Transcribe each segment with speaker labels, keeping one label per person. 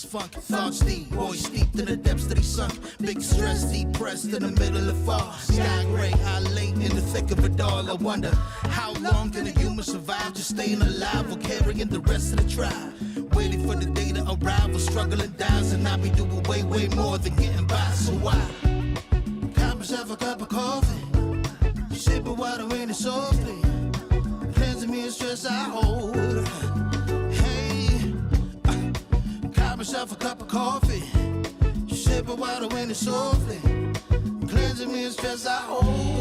Speaker 1: this funk. Thoughts deep, boys steeped in the depths that he sunk. Big stress, depressed in the middle of fall. Sky gray, high late in the thick of it all. I wonder, how long can a human survive just staying alive or carrying the rest of the tribe? Waiting for the day to arrive or struggling dies, and I be doing way, way more than getting by. So why? Cop myself a cup of coffee, sipping water in it softly, cleansing me of stress I hold. Hey, cop myself a cup of coffee, sipping water in it softly, cleansing me of stress I hold.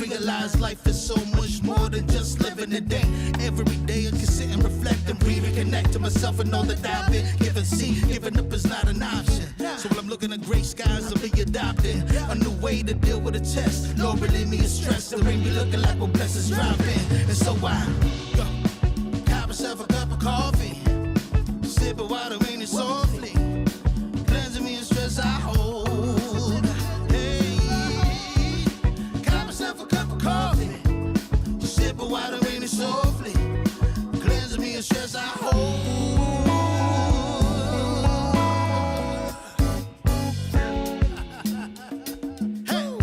Speaker 1: Realize life is so much more than just living a day. Every day I can sit and reflect and breathe and connect to myself and all that I've been given. See, giving up is not an option. So when I'm looking at gray skies, I'll be adopting a new way to deal with a test. Lord, relieve me of stress. The rain be looking like when blessings drop in. And so I got myself a cup of coffee, sipping water in it softly, cleansing me of stress I hold. Water in it softly, cleansing me of stress I hold. Hey,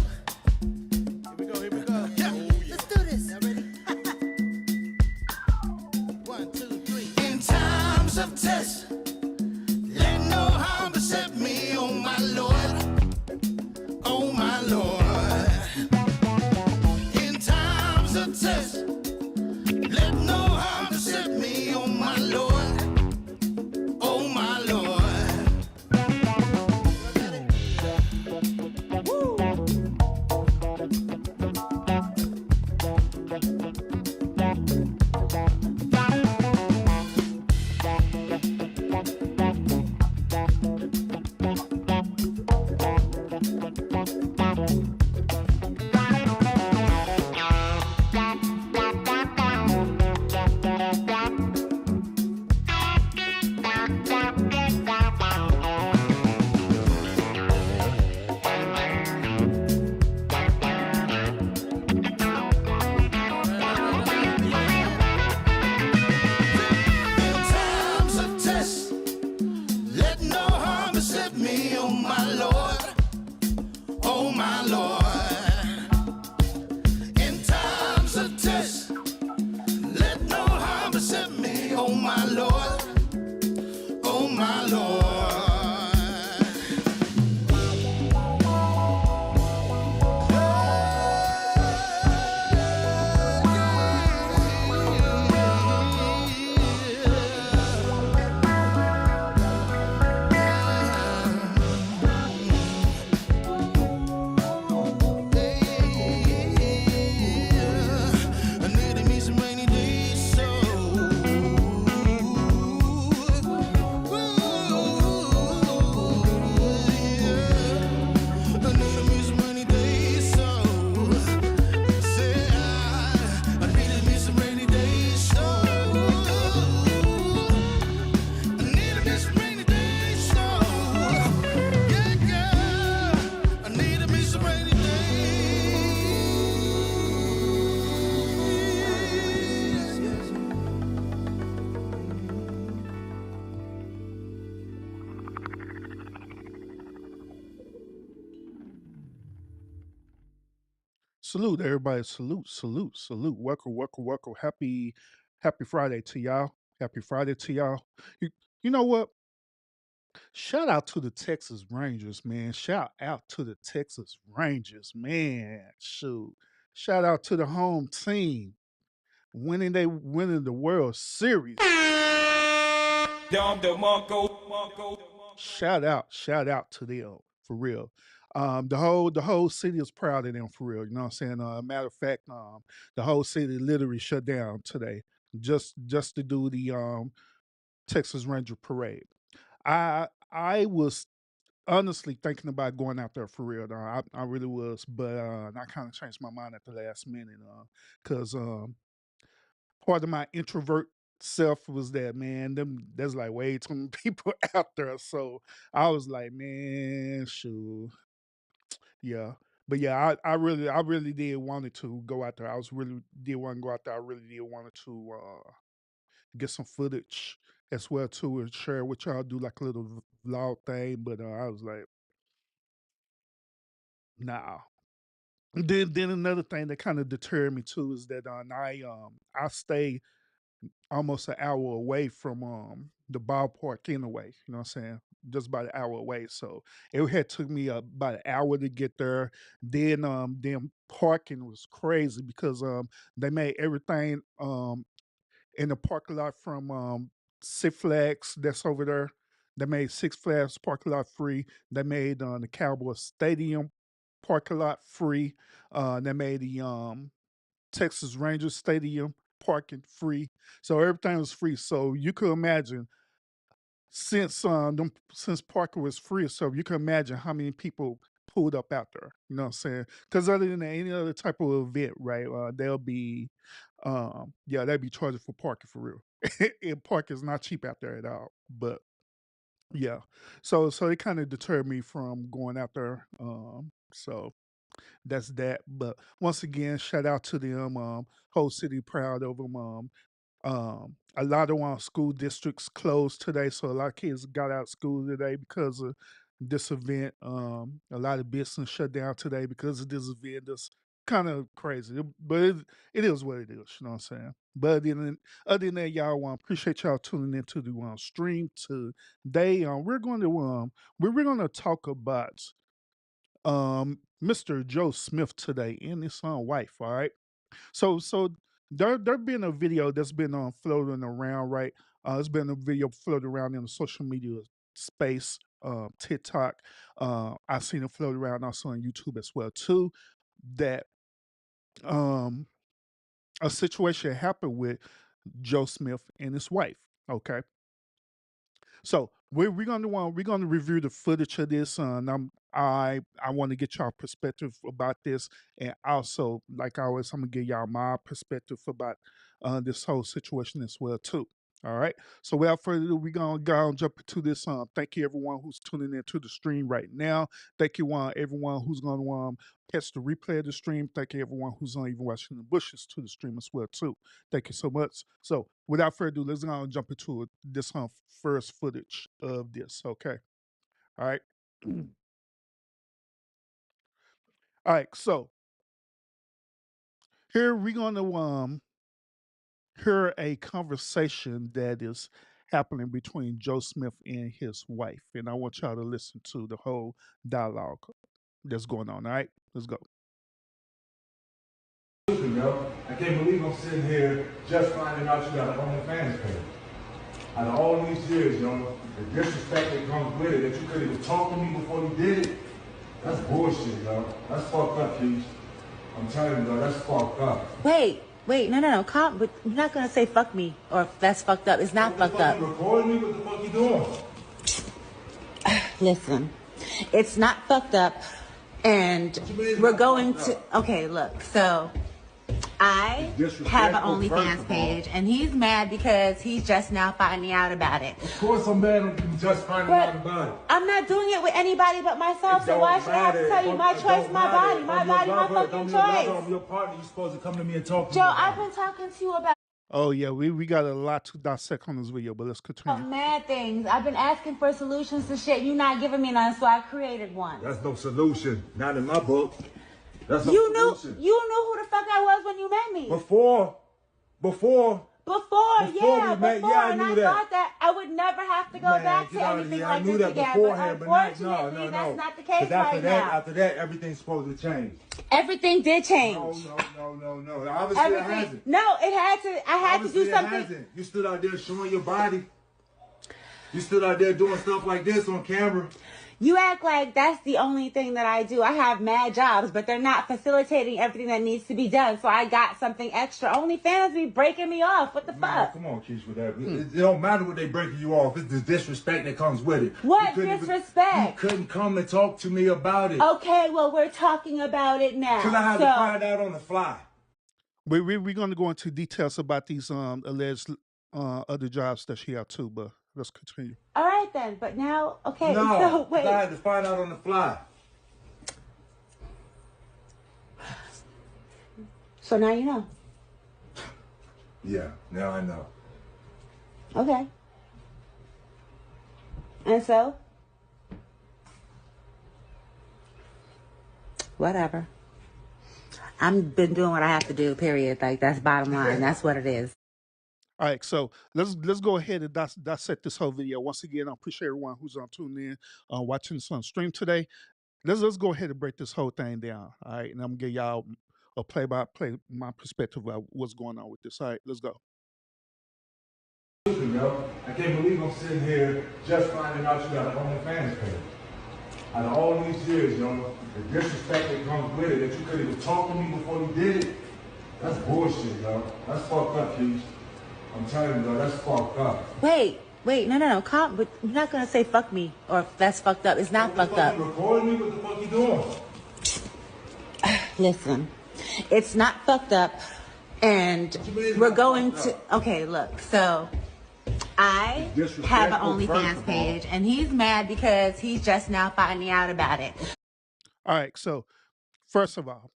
Speaker 1: here we go. Yeah. Let's do this. Y'all ready? 1, 2, 3. In times of test, let no harm beset me, oh my Lord, oh my Lord. In times of test, let no harm beset me, oh my Lord, oh my Lord.
Speaker 2: Salute, everybody. Salute. Welcome. Happy Friday to y'all. Happy Friday to y'all. You, you know what? Shout out to the Texas Rangers, man. Shout out to the Texas Rangers, man. Shoot. Shout out to the home team winning the World Series. Shout out to them for real. The whole city is proud of them for real. You know what I'm saying? Matter of fact, the whole city literally shut down today just to do the Texas Ranger parade. I was honestly thinking about going out there for real, though. I really was, but I kind of changed my mind at the last minute, because part of my introvert self was that, man, there's like way too many people out there. So I was like, man, shoot, yeah. But yeah, I really did wanted to go out there. I was really did want to go out there. I really did wanted to get some footage as well too and share with y'all, do like a little vlog thing. But I was like, nah. Then another thing that kind of deterred me too is that I stay almost an hour away from the ballpark anyway. You know what I'm saying? Just about an hour away. So it had took me about an hour to get there. Then parking was crazy because they made everything in the parking lot from Six Flags that's over there. They made Six Flags parking lot free. They made the Cowboys Stadium parking lot free. They made the Texas Rangers Stadium parking free. So everything was free. So you could imagine since parking was free, so you can imagine how many people pulled up out there. You know what I'm saying? Because other than any other type of event, right? They'll be yeah, they'll be charging for parking for real. And parking is not cheap out there at all. But yeah. So it kind of deterred me from going out there. So that's that. But once again, shout out to them. Whole city proud of them. A lot of school districts closed today, so a lot of kids got out of school today because of this event. A lot of business shut down today because of this event. That's kind of crazy, but it is what it is. You know what I'm saying? But other than that, y'all, appreciate y'all tuning into the stream today. We're going to talk about Mr. Joe Smith today and his wife. All right. So there been a video that's been floating around, right? It's been a video floating around in the social media space, TikTok. I've seen it float around also on YouTube as well too. That um a situation happened with Joe Smith and his wife. Okay, so we're gonna review the footage of this, and I want to get y'all perspective about this, and also like always, I'm gonna give y'all my perspective about this whole situation as well too. All right. So without further ado, we're gonna go and jump into this. Thank you everyone who's tuning into the stream right now. Thank you everyone who's gonna catch the replay of the stream. Thank you everyone who's not even watching the bushes to the stream as well too. Thank you so much. So without further ado, let's go and jump into this first footage of this. Okay. All right. All right. So here we're gonna hear a conversation that is happening between Joe Smith and his wife, and I want y'all to listen to the whole dialogue that's going on. All right. Let's go.
Speaker 3: Yo. I can't believe I'm sitting here just finding out you got an OnlyFans page. Out of all these years, yo, the disrespect that comes with it, that you could even talk to me before you did it, that's bullshit, yo. That's fucked up, Keith. I'm telling you, yo, that's fucked up.
Speaker 4: Wait, no, calm. But you're not gonna say fuck me or that's fucked up. It's not fucked up.
Speaker 3: You recording me? What the fuck you doing?
Speaker 4: Listen, it's not fucked up, and we're going to. Okay, look, so. I have an OnlyFans page, and he's mad because he's just now finding out about it.
Speaker 3: Of course I'm mad at you just finding out about it.
Speaker 4: I'm not doing it with anybody but myself, so why should I have to tell you? My choice, my body, my fucking choice.
Speaker 3: I'm your partner. You're supposed to come to me and talk to me.
Speaker 4: Joe, I've been talking to you about
Speaker 2: Oh yeah, we got a lot to dissect on this video, but let's continue.
Speaker 4: mad things. I've been asking for solutions to shit. You're not giving me none, so I created one.
Speaker 3: That's no solution. Not in my book. That's no
Speaker 4: You
Speaker 3: solution.
Speaker 4: knew who the fuck I was when you met me.
Speaker 3: Before,
Speaker 4: Before,
Speaker 3: I knew
Speaker 4: and I thought that I would never have to go back to anything like this again.
Speaker 3: Beforehand,
Speaker 4: but
Speaker 3: but
Speaker 4: unfortunately,
Speaker 3: no.
Speaker 4: that's not the case
Speaker 3: after
Speaker 4: right
Speaker 3: that,
Speaker 4: now.
Speaker 3: After that, everything's supposed to change.
Speaker 4: Everything did change.
Speaker 3: No. Obviously, it hasn't.
Speaker 4: No, it had to. I had to do something.
Speaker 3: It hasn't. You stood out there showing your body. You stood out there doing stuff like this on camera.
Speaker 4: You act like that's the only thing that I do. I have mad jobs, but they're not facilitating everything that needs to be done. So I got something extra. OnlyFans be breaking me off. What the fuck?
Speaker 3: Come on, Keisha, with that. It don't matter what they breaking you off. It's the disrespect that comes with it.
Speaker 4: What disrespect?
Speaker 3: You couldn't come and talk to me about it.
Speaker 4: Okay, well, we're talking about it now.
Speaker 3: Because I had to find out on the fly.
Speaker 2: We're going to go into details about these alleged other jobs that she had too, but let's continue.
Speaker 4: All right then, but now, okay,
Speaker 3: No,
Speaker 4: so wait.
Speaker 3: I had to find out on the fly.
Speaker 4: So now you know.
Speaker 3: Yeah, now I know.
Speaker 4: Okay. And so? Whatever. I've been doing what I have to do, period. Like, that's bottom line. That's what it is.
Speaker 2: All right, so let's go ahead and dissect this whole video. Once again, I appreciate everyone who's tuning in, watching this on stream today. Let's go ahead and break this whole thing down. All right, and I'm gonna give y'all a play-by-play my perspective of what's going on with this. All right, let's go.
Speaker 3: Listen, yo, I can't believe I'm sitting here just finding out you got an OnlyFans page. Out of all these years, yo, the disrespect that comes with it, that you could even talk to me before you did it, that's bullshit, yo. That's fucked up, Keith. I'm telling you, yo, that's fucked up.
Speaker 4: Wait, no. Calm, but you're not gonna say fuck me or that's fucked up. It's not fucked up.
Speaker 3: You recording me? What the fuck you doing?
Speaker 4: Listen, it's not fucked up, and we're going to. Okay, look, so I have an OnlyFans page, and he's mad because he's just now finding out about it.
Speaker 2: All right, so first of all,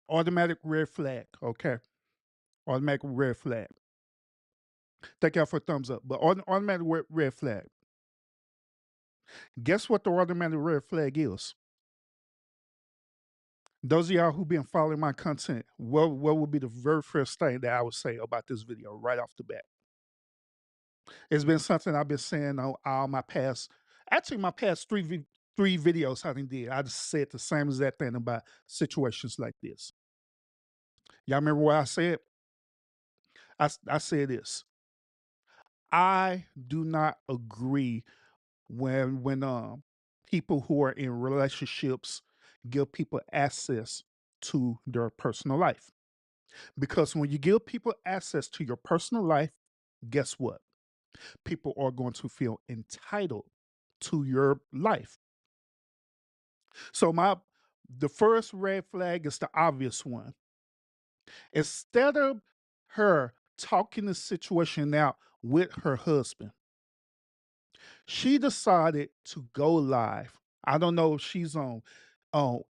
Speaker 2: automatic red flag. Okay, automatic red flag. Thank y'all for a thumbs up. But automatic red flag. Guess what the automatic red flag is? Those of y'all who've been following my content, what would be the very first thing that I would say about this video right off the bat? It's been something I've been saying on all my past three videos I did. I just said the same exact thing about situations like this. Y'all remember what I said? I said this. I do not agree when people who are in relationships give people access to their personal life. Because when you give people access to your personal life, guess what? People are going to feel entitled to your life. So the first red flag is the obvious one. Instead of her talking the situation out with her husband, she decided to go live. I don't know if she's on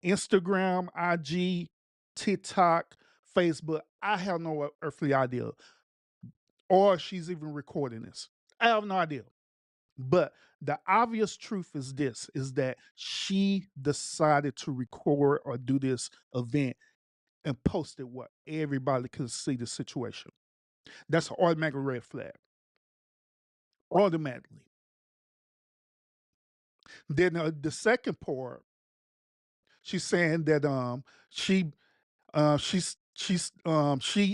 Speaker 2: Instagram, IG, TikTok, Facebook. I have no earthly idea. Or she's even recording this. I have no idea. But the obvious truth is this, is that she decided to record or do this event and post it where everybody could see the situation. That's an automatic red flag. Automatically. Then the second part, she's saying that she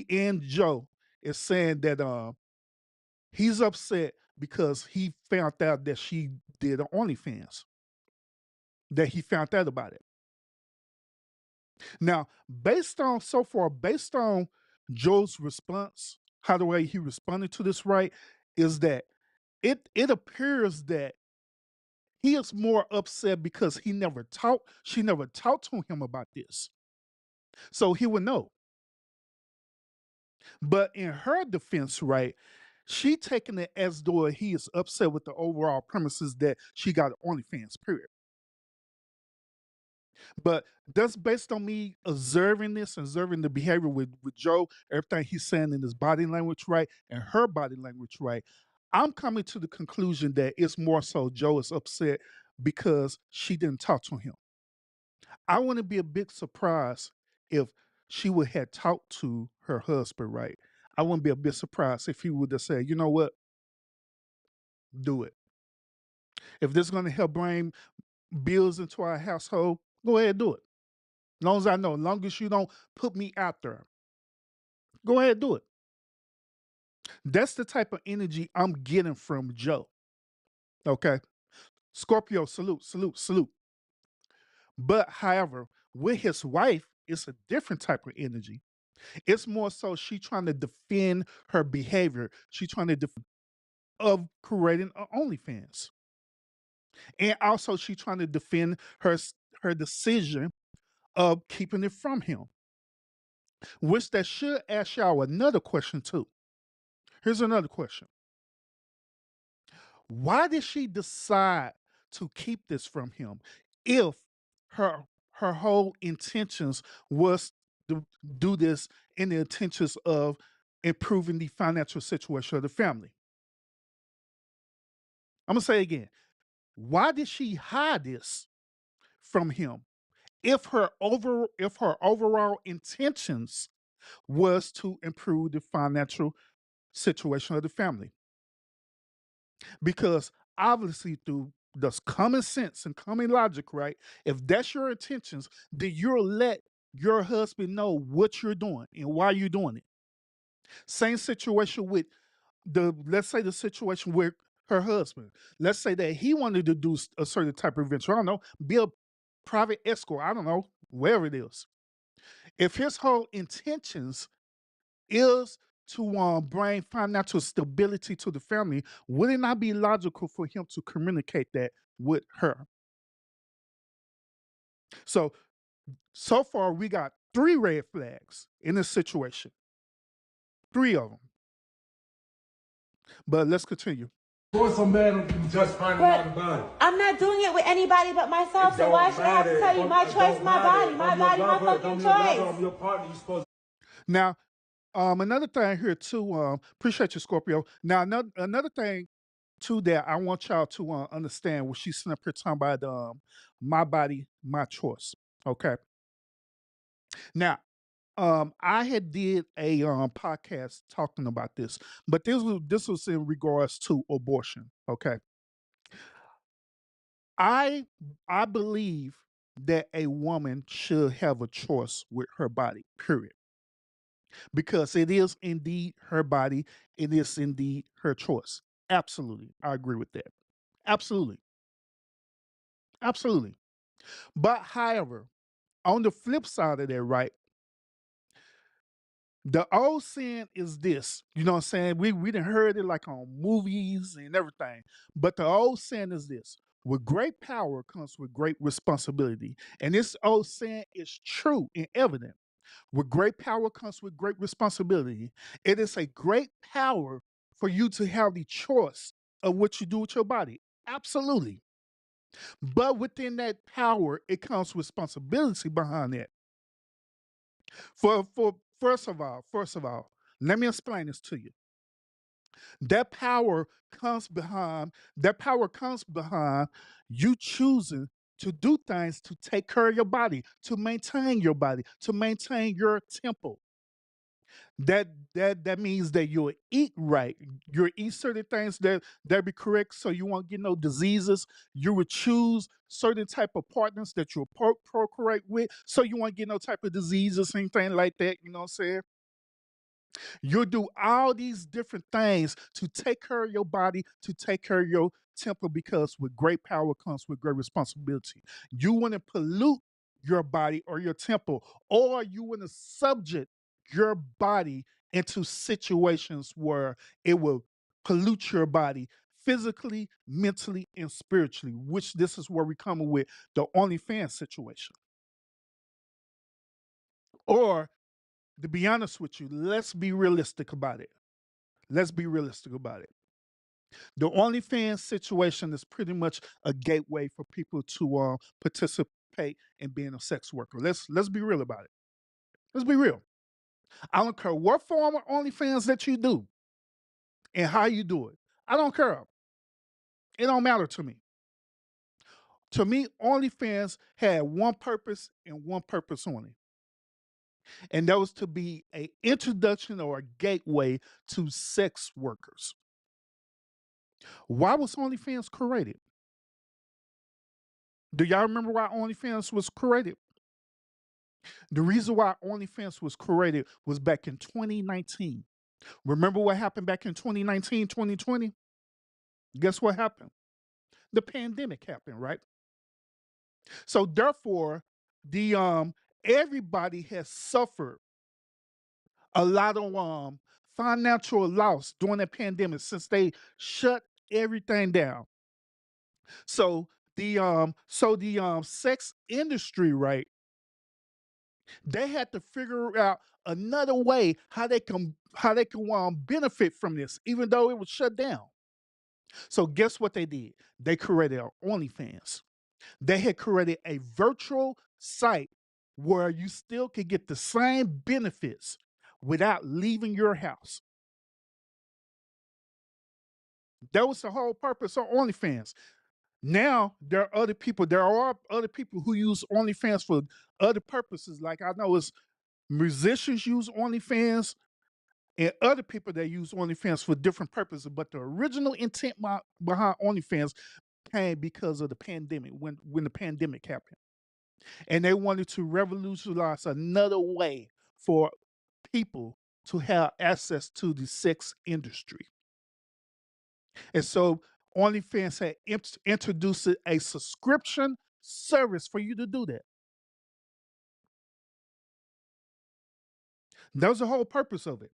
Speaker 2: and Joe is saying that he's upset because he found out that she did an OnlyFans. That he found out about it. Now, based on Joe's response, how the way he responded to this, right, is that it appears that he is more upset because she never talked to him about this. So he would know. But in her defense, right, she taking it as though he is upset with the overall premises that she got OnlyFans, period. But that's based on me observing the behavior with Joe, everything he's saying in his body language, right, and her body language, right. I'm coming to the conclusion that it's more so Joe is upset because she didn't talk to him. I wouldn't be a big surprise if she would have talked to her husband, right? I wouldn't be a bit surprised if he would have said, you know what? Do it. If this is going to help bring bills into our household, go ahead and do it. As long as I know, as long as you don't put me out there, go ahead and do it. That's the type of energy I'm getting from Joe. Okay. Scorpio, salute, salute, salute. But however, with his wife, it's a different type of energy. It's more so she trying to defend her behavior. She trying to defend of creating a OnlyFans, and also she trying to defend her decision of keeping it from him. Which that should ask y'all another question too. Here's another question: why did she decide to keep this from him if her whole intentions was to do this in the intentions of improving the financial situation of the family? I'm gonna say again, why did she hide this from him if her overall intentions was to improve the financial situation of the family? Because obviously through the common sense and common logic, right? If that's your intentions, then you'll let your husband know what you're doing and why you're doing it. Same situation with let's say the situation with her husband. Let's say that he wanted to do a certain type of venture. I don't know, be a private escort. I don't know, wherever it is. If his whole intentions is to bring financial stability to the family, would it not be logical for him to communicate that with her? So far, we got 3 red flags in this situation, 3 of them. But let's continue.
Speaker 3: Doing so bad, I'm just finding out about it.
Speaker 4: I'm not doing it with anybody but myself, so why should I have to tell you my choice, my body, my fucking choice?
Speaker 3: Your partner, you supposed.
Speaker 2: Now, another thing here too. Appreciate you, Scorpio. Now, another thing too that I want y'all to understand what she's sitting up here talking about my body, my choice. Okay. Now, I had did a podcast talking about this, but this was in regards to abortion. Okay. I believe that a woman should have a choice with her body. Period. Because it is indeed her body. It is indeed her choice. Absolutely. I agree with that. Absolutely. Absolutely. But however, on the flip side of that, right, the old saying is this, you know what I'm saying? We done heard it like on movies and everything. But the old saying is this: with great power comes with great responsibility. And this old saying is true and evident. With great power comes with great responsibility. It is a great power for you to have the choice of what you do with your body. Absolutely. But within that power, it comes responsibility behind that. For first of all, let me explain this to you. That power comes behind you choosing to do things to take care of your body, to maintain your body, to maintain your temple. That means that you'll eat right. You'll eat certain things that be correct, so you won't get no diseases. You would choose certain type of partners that you'll procreate with, so you won't get no type of diseases, anything like that. You know what I'm saying? You'll do all these different things to take care of your body, to take care of your temple, because with great power comes with great responsibility. You want to pollute your body or your temple, or you want to subject your body into situations where it will pollute your body physically, mentally, and spiritually, which this is where we come with the OnlyFans situation. Or to be honest with you, let's be realistic about it. Let's be realistic about it. The OnlyFans situation is pretty much a gateway for people to participate in being a sex worker. Let's be real about it. Let's be real. I don't care what form of OnlyFans that you do and how you do it. I don't care. It don't matter to me. To me, OnlyFans had one purpose and one purpose only. And that was to be an introduction or a gateway to sex workers. Why was OnlyFans created? Do y'all remember why OnlyFans was created? The reason why OnlyFans was created was back in 2019. Remember what happened back in 2019, 2020? Guess what happened? the pandemic happened, right? So therefore, the everybody has suffered a lot of financial loss during the pandemic since they shut everything down. So the sex industry, right? They had to figure out another way how they can benefit from this, even though it was shut down. So guess what they did? They created OnlyFans. They had created a virtual site where you still could get the same benefits without leaving your house. That was the whole purpose of OnlyFans. Now there are other people who use OnlyFans for other purposes. Like I know it's musicians use OnlyFans and other people that use OnlyFans for different purposes. But the original intent behind OnlyFans came because of the pandemic, when the pandemic happened. And they wanted to revolutionize another way for people to have access to the sex industry. And so OnlyFans had introduced a subscription service for you to do that. That was the whole purpose of it.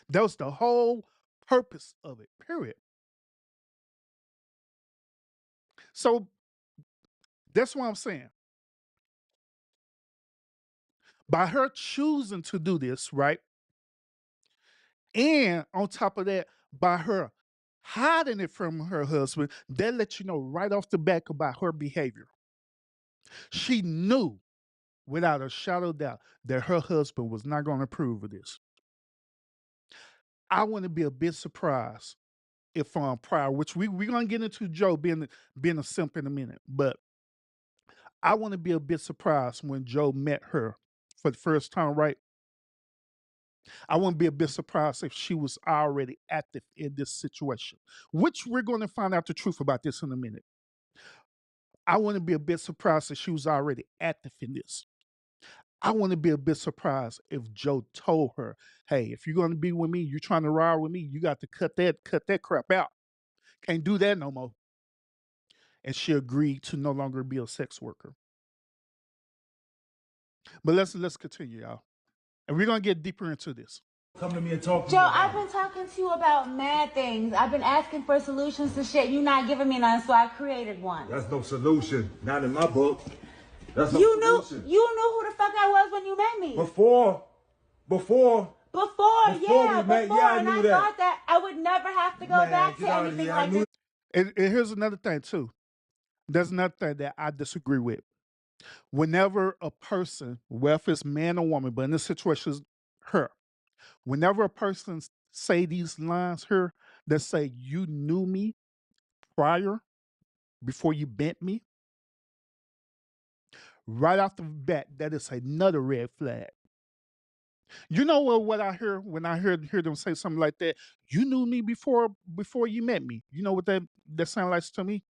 Speaker 2: That was the whole purpose of it, period. So that's what I'm saying. By her choosing to do this, right? And on top of that, by her hiding it from her husband, that lets you know right off the back about her behavior. She knew without a shadow of doubt that her husband was not going to approve of this. I want to be a bit surprised if prior, which we're gonna get into Joe being a simp in a minute, but I want to be a bit surprised when Joe met her for the first time, right? I wouldn't be a bit surprised if she was already active in this situation, which we're going to find out the truth about this in a minute. I wouldn't be a bit surprised if she was already active in this. I want to be a bit surprised if Joe told her, "Hey, if you're going to be with me, you're trying to ride with me, you got to cut that crap out. Can't do that no more." And she agreed to no longer be a sex worker. But let's continue, y'all, and we're gonna get deeper into this.
Speaker 3: Come to me and talk to
Speaker 4: Joe,
Speaker 3: me.
Speaker 4: I've been talking to you about mad things. I've been asking for solutions to shit. You're not giving me none, so I created one.
Speaker 3: That's no solution. Not in my book. That's no
Speaker 4: You knew
Speaker 3: solution.
Speaker 4: who the fuck I was when you met me.
Speaker 3: Before,
Speaker 4: Before,
Speaker 3: we met,
Speaker 4: before,
Speaker 3: yeah, I
Speaker 4: and
Speaker 3: knew
Speaker 4: I
Speaker 3: that.
Speaker 4: thought that I would never have to go
Speaker 3: Man,
Speaker 4: back
Speaker 3: get
Speaker 4: to
Speaker 3: out of
Speaker 4: anything
Speaker 3: here. I
Speaker 4: like
Speaker 3: knew
Speaker 4: this.
Speaker 2: And here's another thing too. There's another thing that I disagree with. Whenever a person, whether it's man or woman, but in this situation is her, whenever a person say these lines here that say you knew me prior before you bent me, right off the bat, that is another red flag. You know what I hear when I hear them say something like that? You knew me before you met me. You know what that sounds like to me?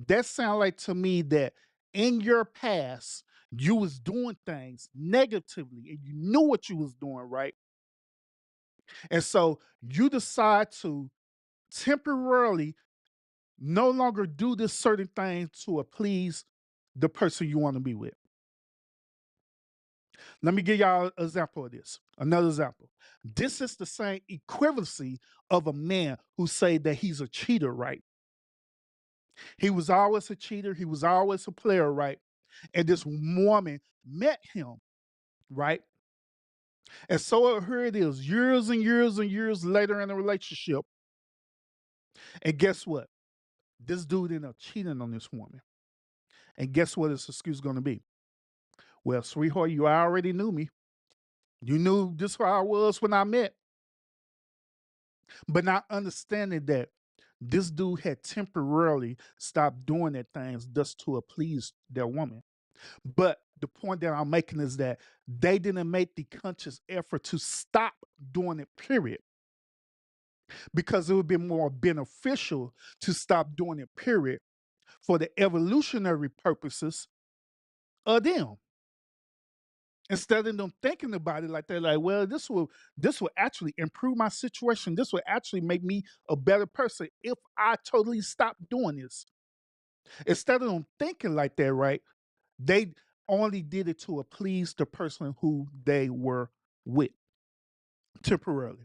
Speaker 2: That sounds like to me that in your past you was doing things negatively and you knew what you was doing, right? And so you decide to temporarily no longer do this certain thing to please the person you want to be with. Let me give y'all an example of this. Another example. This is the same equivalency of a man who say that he's a cheater, right? He was always a cheater. He was always a player, right? And this woman met him, right? And so here it is, years and years and years later in a relationship. And guess what? This dude ended up cheating on this woman. And guess what his excuse is going to be? Well, sweetheart, you already knew me. You knew this who I was when I met. But not understanding that this dude had temporarily stopped doing that things just to please their woman. But the point that I'm making is that they didn't make the conscious effort to stop doing it, period. Because it would be more beneficial to stop doing it, period, for the evolutionary purposes of them. Instead of them thinking about it like they're like, well, this will actually improve my situation. This will actually make me a better person if I totally stop doing this. Instead of them thinking like that, right? They only did it to please the person who they were with temporarily.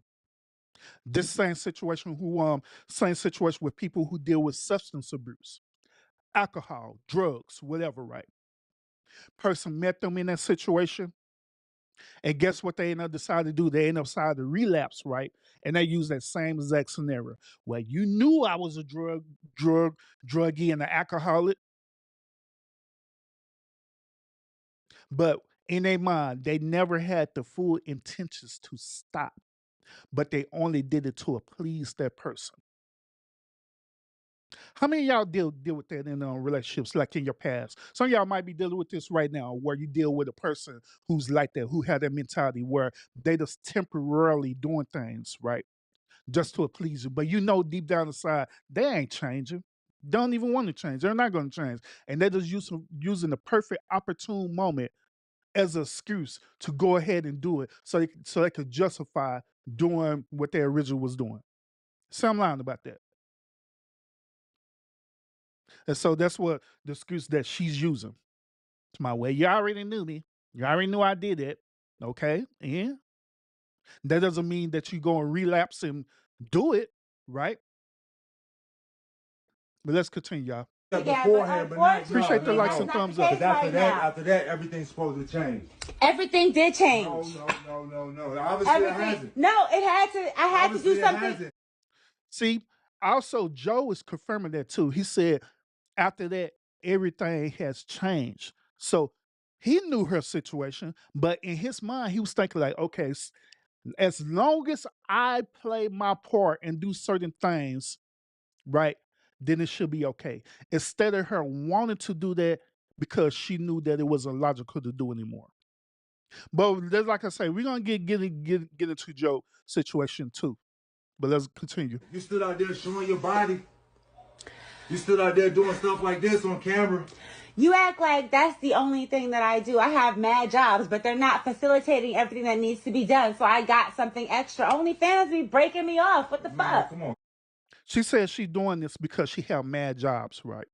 Speaker 2: This same situation with people who deal with substance abuse, alcohol, drugs, whatever, right? Person met them in that situation, and guess what they end up deciding to do? They end up deciding to relapse, right? And they use that same exact scenario. Well, you knew I was a druggie and an alcoholic, but in their mind, they never had the full intentions to stop, but they only did it to please that person. How many of y'all deal with that in relationships, like in your past? Some of y'all might be dealing with this right now, where you deal with a person who's like that, who had that mentality where they just temporarily doing things, right, just to please you, but you know deep down inside they ain't changing. Don't even want to change. They're not going to change, and they're just using the perfect opportune moment as an excuse to go ahead and do it, so they could justify doing what they originally was doing. So I'm lying about that. And so that's what the excuse that she's using. It's my way. You already knew me. You already knew I did it. Okay. And that doesn't mean that you go and relapse and do it, right? But let's continue, y'all.
Speaker 4: Yeah, beforehand, but not
Speaker 2: Appreciate the likes and thumbs up.
Speaker 3: Because after that, everything's supposed to change.
Speaker 4: Everything did change.
Speaker 3: No. Obviously, it hasn't.
Speaker 4: No, it had to. I had to do something.
Speaker 2: See, also Joe is confirming that too. He said after that, everything has changed. So he knew her situation, but in his mind, he was thinking like, okay, as long as I play my part and do certain things, right, then it should be okay. Instead of her wanting to do that because she knew that it wasn't logical to do anymore. But like I say, we're gonna get into Joe's situation too. But let's continue.
Speaker 3: You stood out there showing your body. You stood out there doing stuff like this on camera.
Speaker 4: You act like that's the only thing that I do. I have mad jobs, but they're not facilitating everything that needs to be done. So I got something extra. OnlyFans be breaking me off. What the fuck?
Speaker 3: Come on.
Speaker 2: She says she's doing this because she have mad jobs, right?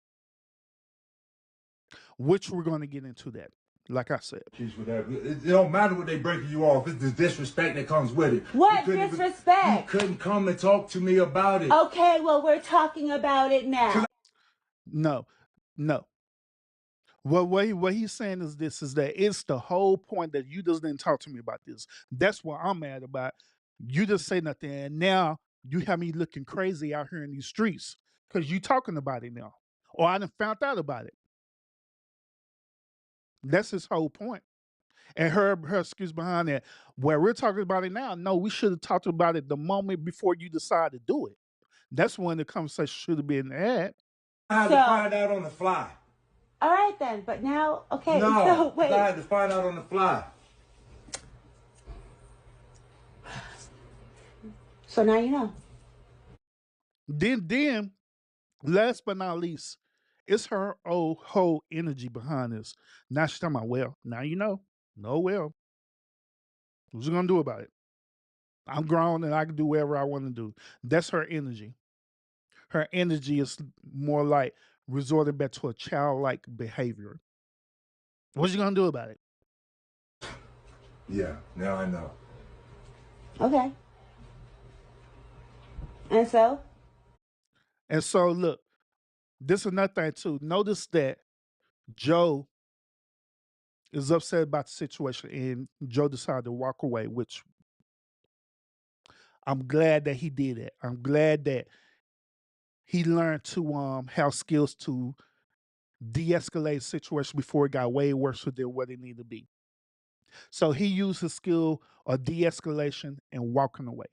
Speaker 2: Which we're going to get into that. Like I said,
Speaker 3: it don't matter what they breaking you off. It's the disrespect that comes with it.
Speaker 4: What disrespect?
Speaker 3: You couldn't come and talk to me about it.
Speaker 4: Okay, well, we're talking about it now.
Speaker 2: No. What he's saying is this: is that it's the whole point that you just didn't talk to me about this. That's what I'm mad about. You just say nothing, and now you have me looking crazy out here in these streets because you talking about it now, or I done found out about it. That's his whole point. And her excuse behind that, where we're talking about it now, no, we should have talked about it the moment before you decide to do it. That's when the conversation should have been had.
Speaker 3: I had to find out on the fly.
Speaker 4: All right then, but now, okay,
Speaker 3: No,
Speaker 4: so wait.
Speaker 3: I had to find out on the fly.
Speaker 4: So now you know.
Speaker 2: Then, last but not least, it's her whole energy behind this. Now she's talking about, well, now you know. No, well. What you gonna do about it? I'm grown and I can do whatever I want to do. That's her energy. Her energy is more like resorting back to a childlike behavior. What you gonna do about it?
Speaker 3: Yeah, now I know.
Speaker 4: Okay. And so?
Speaker 2: And so, look, this is another thing too. Notice that Joe is upset about the situation and Joe decided to walk away, which I'm glad that he did it. I'm glad that he learned to have skills to de-escalate the situation before it got way worse than what it needed to be. So he used his skill of de-escalation and walking away.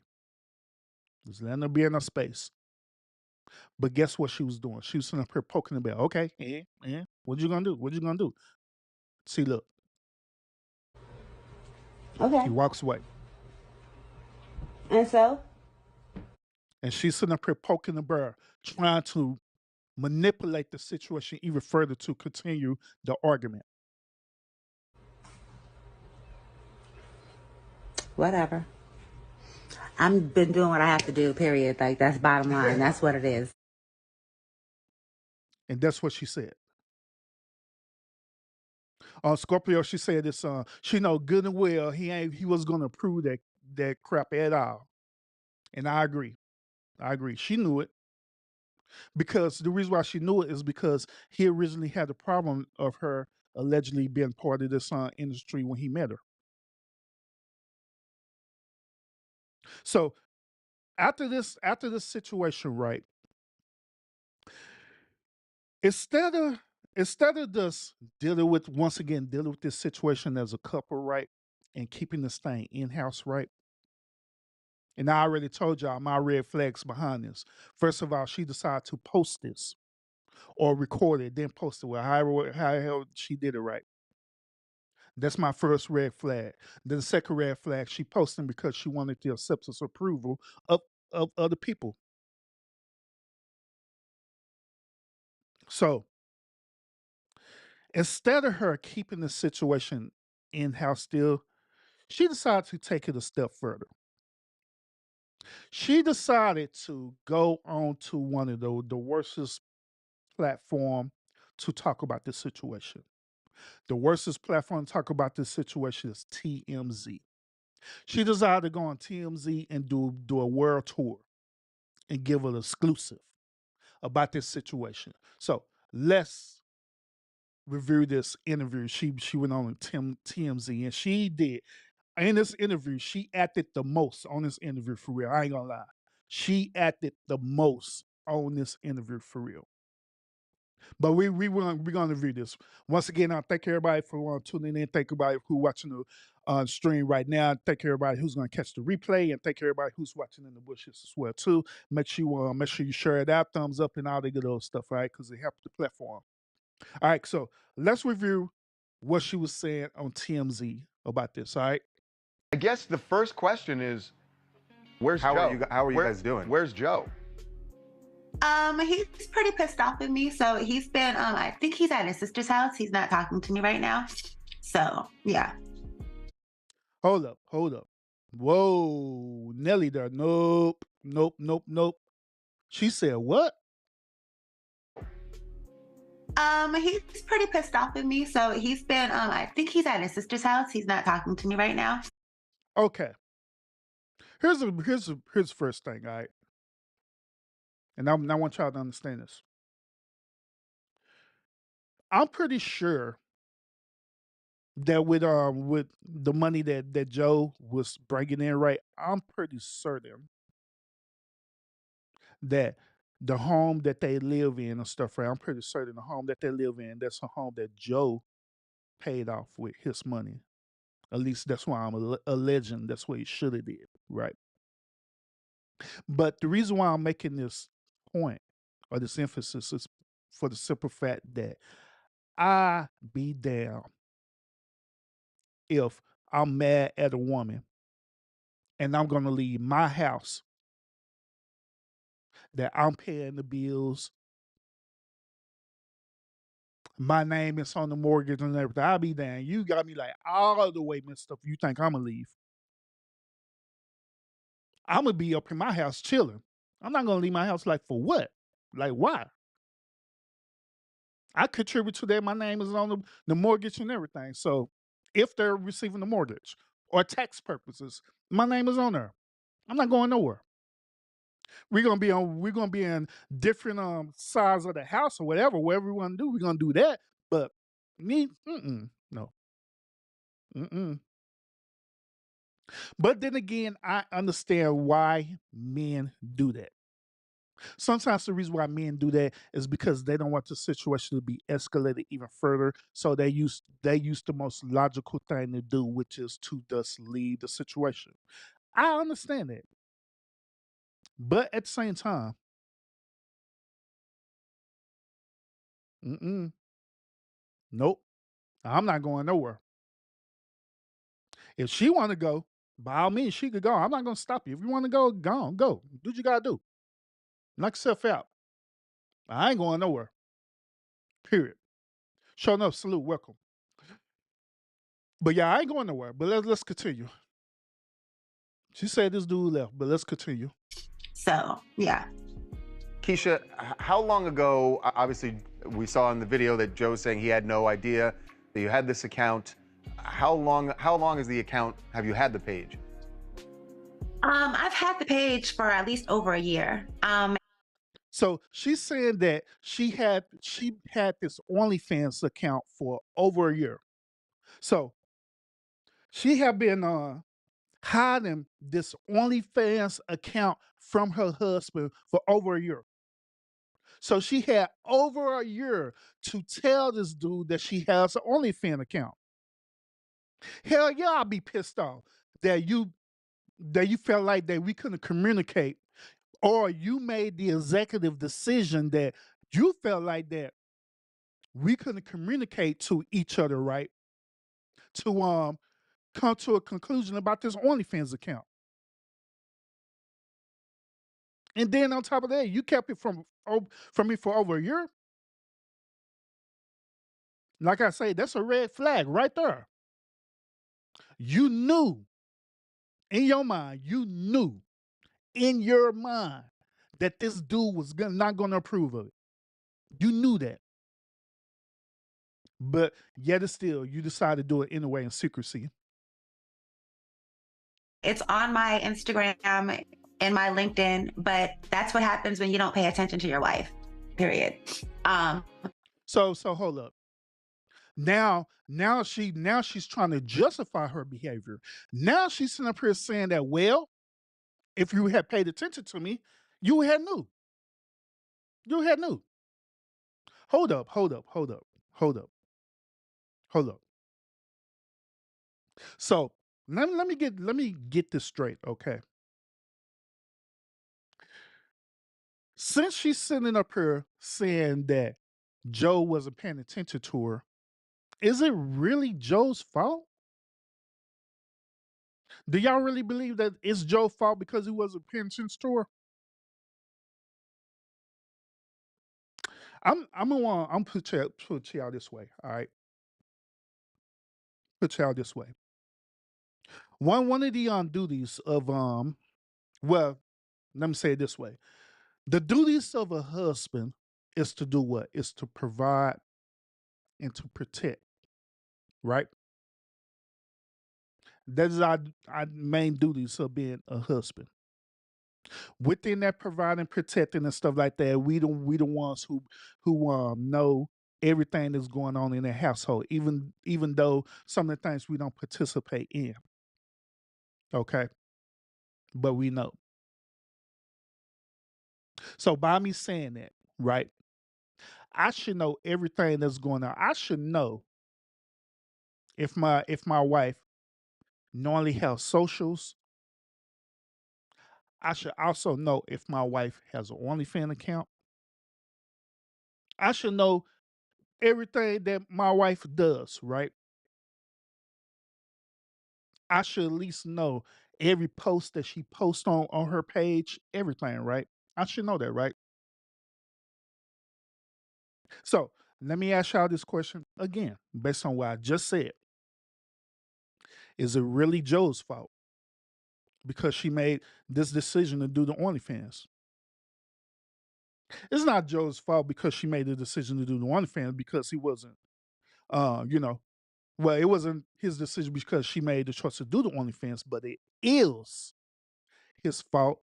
Speaker 2: Just letting her be in her space. But guess what she was doing? She was sitting up here poking the bell. Okay, what you gonna do? What you gonna do? See, look.
Speaker 4: Okay.
Speaker 2: He walks away.
Speaker 4: And so?
Speaker 2: And she's sitting up here poking the bear, trying to manipulate the situation even further to continue the argument.
Speaker 4: Whatever. I've been doing what I have to do, period. Like, that's bottom line. That's what it is.
Speaker 2: And that's what she said. On Scorpio, she said this. She know good and well he was gonna prove that crap at all. And I agree. I agree. She knew it because the reason why she knew it is because he originally had the problem of her allegedly being part of this industry when he met her. So after this situation, right? Instead of instead of just dealing with this situation as a couple, right, and keeping this thing in house, right. And I already told y'all my red flags behind this. First of all, she decided to post this or record it, then post it. Well, however she did it right. That's my first red flag. Then the second red flag, she posting because she wanted the acceptance approval of other people. So instead of her keeping the situation in house still, she decided to take it a step further. She decided to go on to one of the worstest platform to talk about this situation. The worstest platform to talk about this situation is TMZ. She decided to go on TMZ and do a world tour and give an exclusive about this situation. So let's review this interview. She went on TMZ and she did in this interview. She acted the most on this interview for real. I ain't gonna lie. She acted the most on this interview for real. But we're gonna review this once again. I thank everybody for tuning in. Thank everybody who watching the stream right now. Thank everybody who's gonna catch the replay, and thank everybody who's watching in the bushes as well too. Make sure you share it out, thumbs up, and all the good old stuff, right? Because it helps the platform. All right, so let's review what she was saying on TMZ about this. All right.
Speaker 5: I guess the first question is, where's
Speaker 6: How
Speaker 5: Joe?
Speaker 6: are you guys doing?
Speaker 5: Where's Joe?
Speaker 4: He's pretty pissed off with me. So he's been, I think he's at his sister's house. He's not talking to me right now. So yeah.
Speaker 2: Hold up, hold up. Whoa, Nelly there. Nope, nope, nope, nope. She said what?
Speaker 4: He's pretty pissed off with me. So he's been, I think he's at his sister's house. He's not talking to me right now.
Speaker 2: Okay. Here's the first thing, all right? And I want y'all to understand this. I'm pretty sure that with the money that Joe was bringing in, right? I'm pretty certain that the home that they live in and stuff, right? I'm pretty certain the home that they live in, that's a home that Joe paid off with his money. At least that's why I'm alleging that's what he should have did, right? But the reason why I'm making this point or this emphasis is for the simple fact that I be damned if I'm mad at a woman and I'm gonna leave my house that I'm paying the bills. My name is on the mortgage and everything. I'll be damned. You got me like all the way messed up. You think I'm gonna leave? I'm gonna be up in my house chilling. I'm not gonna leave my house like for what? Like why? I contribute to that. My name is on the mortgage and everything. So if they're receiving the mortgage or tax purposes, my name is on there. I'm not going nowhere. We're gonna be in different sides of the house or whatever we want to do, we're gonna do that. But me, no. Mm-mm. But then again, I understand why men do that. Sometimes the reason why men do that is because they don't want the situation to be escalated even further. So they use the most logical thing to do, which is to just leave the situation. I understand that. But at the same time, mm-mm, nope. I'm not going nowhere. If she want to go, by all means, she could go. I'm not going to stop you. If you want to go, go on, go. Do what you got to do. Knock yourself out. I ain't going nowhere. Period. Show enough, salute, welcome. But yeah, I ain't going nowhere. But let's continue. She said this dude left, but let's continue.
Speaker 4: So, yeah.
Speaker 5: Keisha, how long ago, obviously, we saw in the video that Joe's saying he had no idea that you had this account. How long is the account, have you had the page?
Speaker 4: I've had the page for at least over a year.
Speaker 2: So she's saying that she had this OnlyFans account for over a year. So she had been hiding this OnlyFans account from her husband for over a year. So she had over a year to tell this dude that she has an OnlyFans account. Hell yeah, I'd be pissed off that you felt like that we couldn't communicate, or you made the executive decision that you felt like that we couldn't communicate to each other, right? To come to a conclusion about this OnlyFans account. And then on top of that, you kept it from me for over a year. Like I say, that's a red flag right there. You knew in your mind, that this dude was not going to approve of it. You knew that. But yet still, you decided to do it anyway in secrecy.
Speaker 4: It's on my Instagram and my LinkedIn, but that's what happens when you don't pay attention to your wife. Period.
Speaker 2: So hold up. Now she's trying to justify her behavior. Now she's sitting up here saying that, well, if you had paid attention to me, you had knew. You had knew. Hold up. So let me get this straight, okay? Since she's sitting up here saying that Joe wasn't paying attention to her, is it really Joe's fault? Do y'all really believe that it's Joe's fault because he wasn't paying attention to her? I'm put y'all this way, all right? Put y'all this way. One of the duties of well, let me say it this way. The duties of a husband is to do what? Is to provide and to protect, right? That is our main duties of being a husband. Within that providing, protecting, and stuff like that, we the ones who know everything that's going on in the household, even though some of the things we don't participate in. Okay, but we know. So by me saying that, right, I should know everything that's going on. I should know if my wife normally has socials. I should also know if my wife has an OnlyFans account. I should know everything that my wife does, right? I should at least know every post that she posts on her page, everything, right? I should know that, right? So let me ask y'all this question again, based on what I just said. Is it really Joe's fault because she made this decision to do the OnlyFans? It's not Joe's fault because she made the decision to do the OnlyFans because he wasn't, you know, well, it wasn't his decision because she made the choice to do the OnlyFans, but it is his fault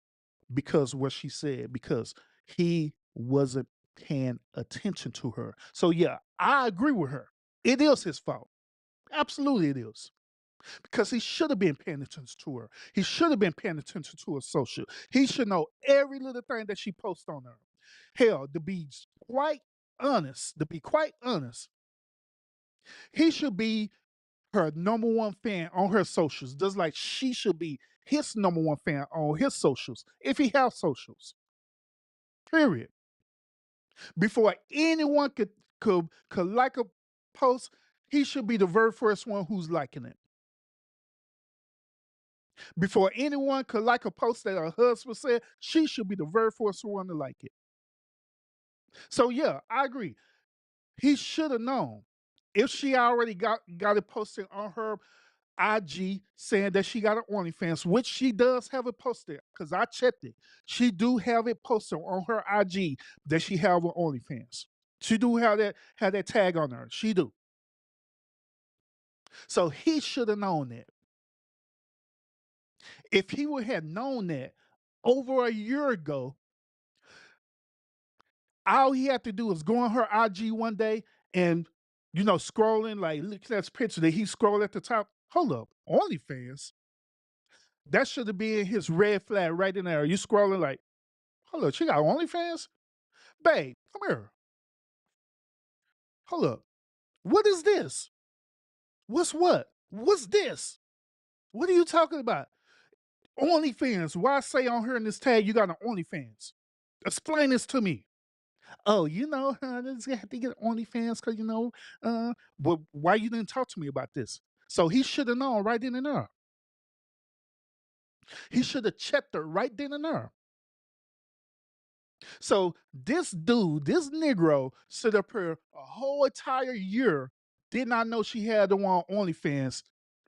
Speaker 2: because what she said, because he wasn't paying attention to her. So yeah, I agree with her. It is his fault. Absolutely it is. Because he should have been paying attention to her. He should have been paying attention to her social. He should know every little thing that she posts on her. Hell, to be quite honest, he should be her number one fan on her socials, just like she should be his number one fan on his socials, if he has socials. Period. Before anyone could like a post, he should be the very first one who's liking it. Before anyone could like a post that her husband said, she should be the very first one to like it. So yeah, I agree. He should have known. If she already got it posted on her IG saying that she got an OnlyFans, which she does have it posted because I checked it. She do have it posted on her IG that she have an OnlyFans. She do have that tag on her. She do. So he should have known that. If he would have known that over a year ago, all he had to do is go on her IG one day and scrolling, like look at that picture that he scrolled at the top. Hold up, OnlyFans. That should have been his red flag right in there. You scrolling like, hold up, she got OnlyFans? Babe, come here. Hold up. What is this? What's what? What's this? What are you talking about? OnlyFans. Why say on her in this tag you got an OnlyFans? Explain this to me. Oh, I just have to get OnlyFans because but why you didn't talk to me about this? So he should have known right then and there. He should have checked her right then and there. So this dude, this Negro, sit up here a whole entire year, did not know she had the one on OnlyFans,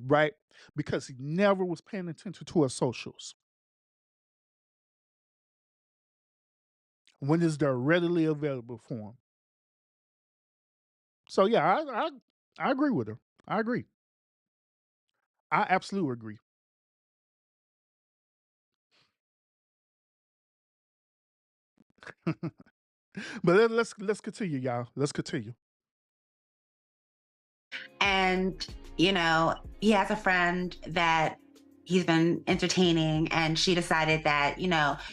Speaker 2: right? Because he never was paying attention to her socials. When is they're readily available for him. So yeah, I agree with her. I agree. I absolutely agree. But let's continue, y'all. Let's continue.
Speaker 4: And, he has a friend that he's been entertaining, and she decided that,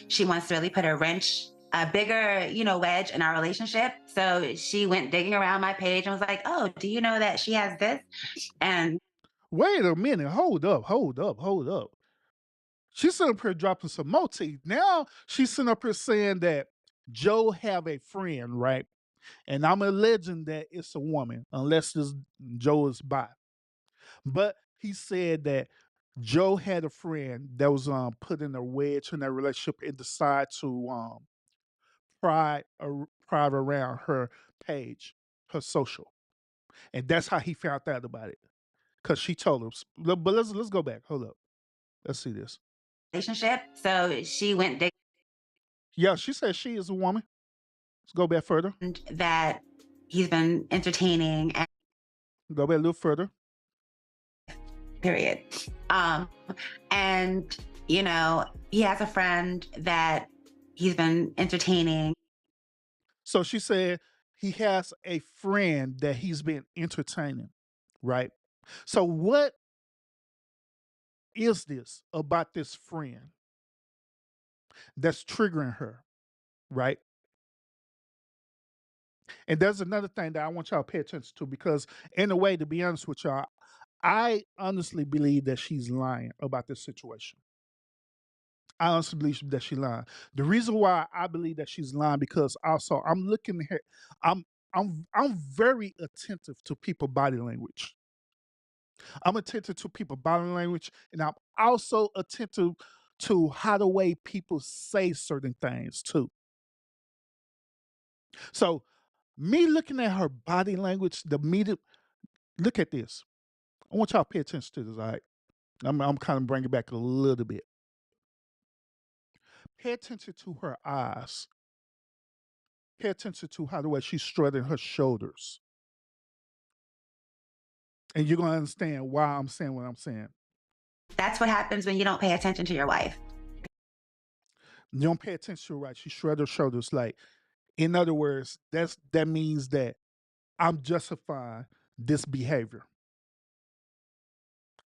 Speaker 4: she wants to really put a bigger, wedge in our relationship. So she went digging around my page and was like, oh, do you know that she has this? And
Speaker 2: Wait a minute. Hold up. Hold up. Hold up. She's sitting up here dropping some motif. Now she's sitting up here saying that Joe have a friend, right? And I'm alleging that it's a woman, unless this Joe is bi. But he said that Joe had a friend that was putting a wedge in their relationship and decided to pry around her page, her social, and that's how he found out about it. Cause she told him. But let's go back. Hold up. Let's see this.
Speaker 4: relationship. So she went digging
Speaker 2: Yeah, she said she is a woman. Let's go back further.
Speaker 4: that he's been entertaining, and
Speaker 2: Go back a little further.
Speaker 4: period. And, he has a friend that he's been entertaining.
Speaker 2: So she said he has a friend that he's been entertaining, right? So what is this about this friend that's triggering her, right? And there's another thing that I want y'all to pay attention to because, in a way, to be honest with y'all, I honestly believe that she's lying about this situation. I honestly believe that she's lying. The reason why I believe that she's lying because also I'm looking here, I'm I'm very attentive to people body language. I'm attentive to people body language, and I'm also attentive to how the way people say certain things too. So me looking at her body language, the media, look at this. I want y'all to pay attention to this. All right, I'm kind of bringing it back a little bit. Pay attention to her eyes. Pay attention to how the way she's strutting her shoulders, and you're gonna understand why I'm saying what I'm saying.
Speaker 4: That's what happens when you don't pay attention to your wife.
Speaker 2: You don't pay attention to her, right? She shrugged her shoulders. Like, in other words, that means that I'm justifying this behavior.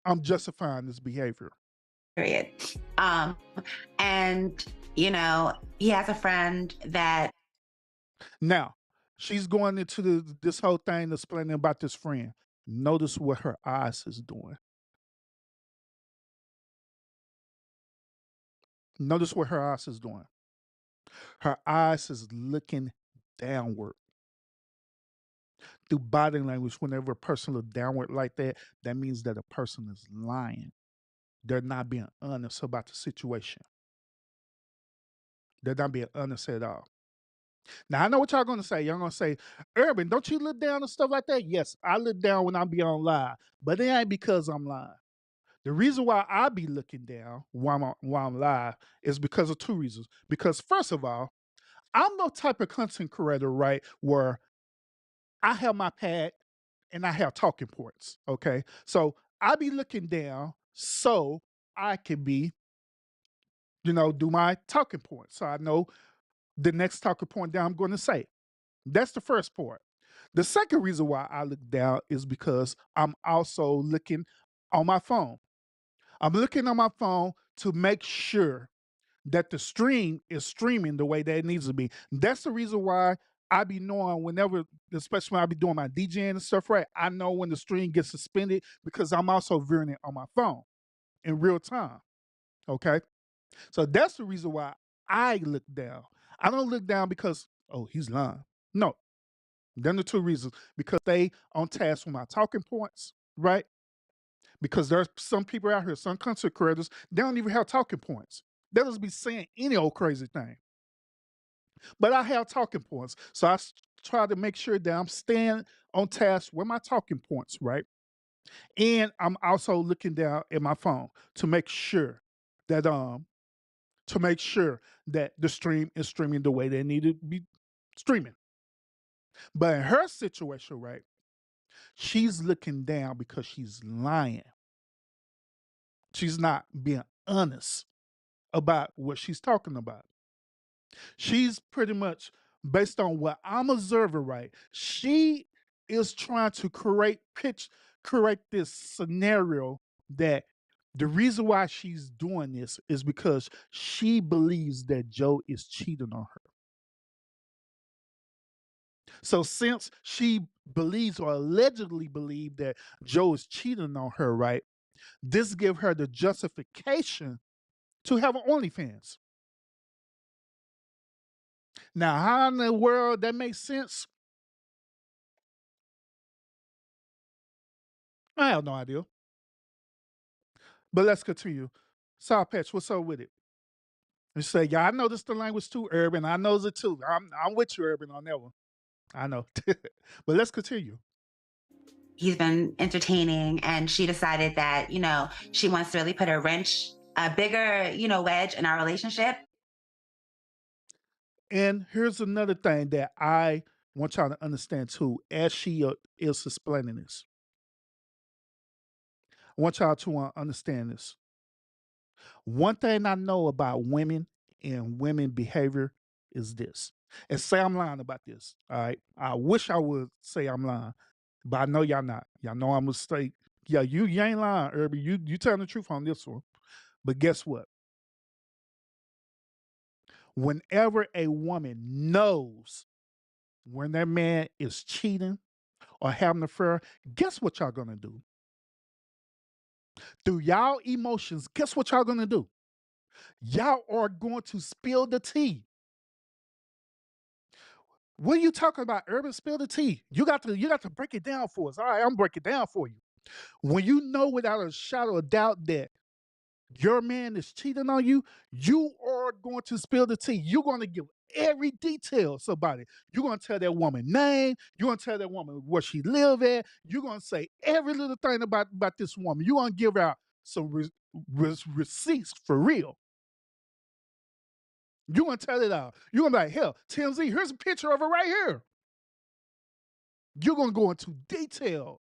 Speaker 2: I'm justifying this behavior.
Speaker 4: Period. And, he has a friend that
Speaker 2: Now, she's going into this whole thing explaining about this friend. Notice what her eyes is doing. Notice what her eyes is doing. Her eyes is looking downward. Through body language, whenever a person look downward like that, that means that a person is lying. They're not being honest about the situation. They're not being honest at all. Now I know what y'all gonna say. Y'all gonna say, Urban, don't you look down and stuff like that? Yes, I look down when I be on live, but it ain't because I'm lying. The reason why I be looking down while I'm live is because of two reasons. Because first of all, I'm the type of content creator, right, where I have my pad and I have talking points. Okay. So I be looking down so I can be, do my talking points. So I know the next talking point that I'm going to say. That's the first part. The second reason why I look down is because I'm also looking on my phone. I'm looking on my phone to make sure that the stream is streaming the way that it needs to be. That's the reason why I be knowing whenever, especially when I be doing my DJing and stuff, right? I know when the stream gets suspended because I'm also viewing it on my phone in real time. Okay. So that's the reason why I look down. I don't look down because, oh, he's lying. No. Then the two reasons. Because they on task with my talking points, right? Because there's some people out here, some content creators, they don't even have talking points. They'll just be saying any old crazy thing. But I have talking points. So I try to make sure that I'm staying on task with my talking points, right? And I'm also looking down at my phone to make sure that the stream is streaming the way they need to be streaming. But in her situation, right, she's looking down because she's lying. She's not being honest about what she's talking about. She's pretty much, based on what I'm observing, right, she is trying to create this scenario that the reason why she's doing this is because she believes that Joe is cheating on her. So since she believes or allegedly believes that Joe is cheating on her, right, this give her the justification to have an OnlyFans. Now, how in the world that makes sense? I have no idea. But let's continue. Sour Patch, what's up with it? You say, yeah, I know this the language too, Urban. I knows it too. I'm with you, Urban, on that one. I know. But let's continue.
Speaker 4: He's been entertaining, and she decided that, she wants to really put a bigger, wedge in our relationship.
Speaker 2: And here's another thing that I want y'all to understand too, as she is explaining this. I want y'all to understand this. One thing I know about women and women behavior is this. And say I'm lying about this. All right. I wish I would say I'm lying, but I know y'all not. Y'all know I'm gonna say, yeah, you ain't lying, Irby. You telling the truth on this one. But guess what? Whenever a woman knows when that man is cheating or having an affair, guess what y'all gonna do? Through y'all emotions, guess what y'all gonna do? Y'all are going to spill the tea. What are you talking about? Urban, spill the tea. You got to break it down for us. All right, I'm breaking it down for you. When you know without a shadow of doubt that your man is cheating on you, you are going to spill the tea. You're going to give every details about it. You're going to tell that woman name. You're going to tell that woman where she live at. You're going to say every little thing about this woman. You're going to give out some receipts for real. You're going to tell it out. You're going to be like, hell, TMZ, here's a picture of her right here. You're going to go into detail.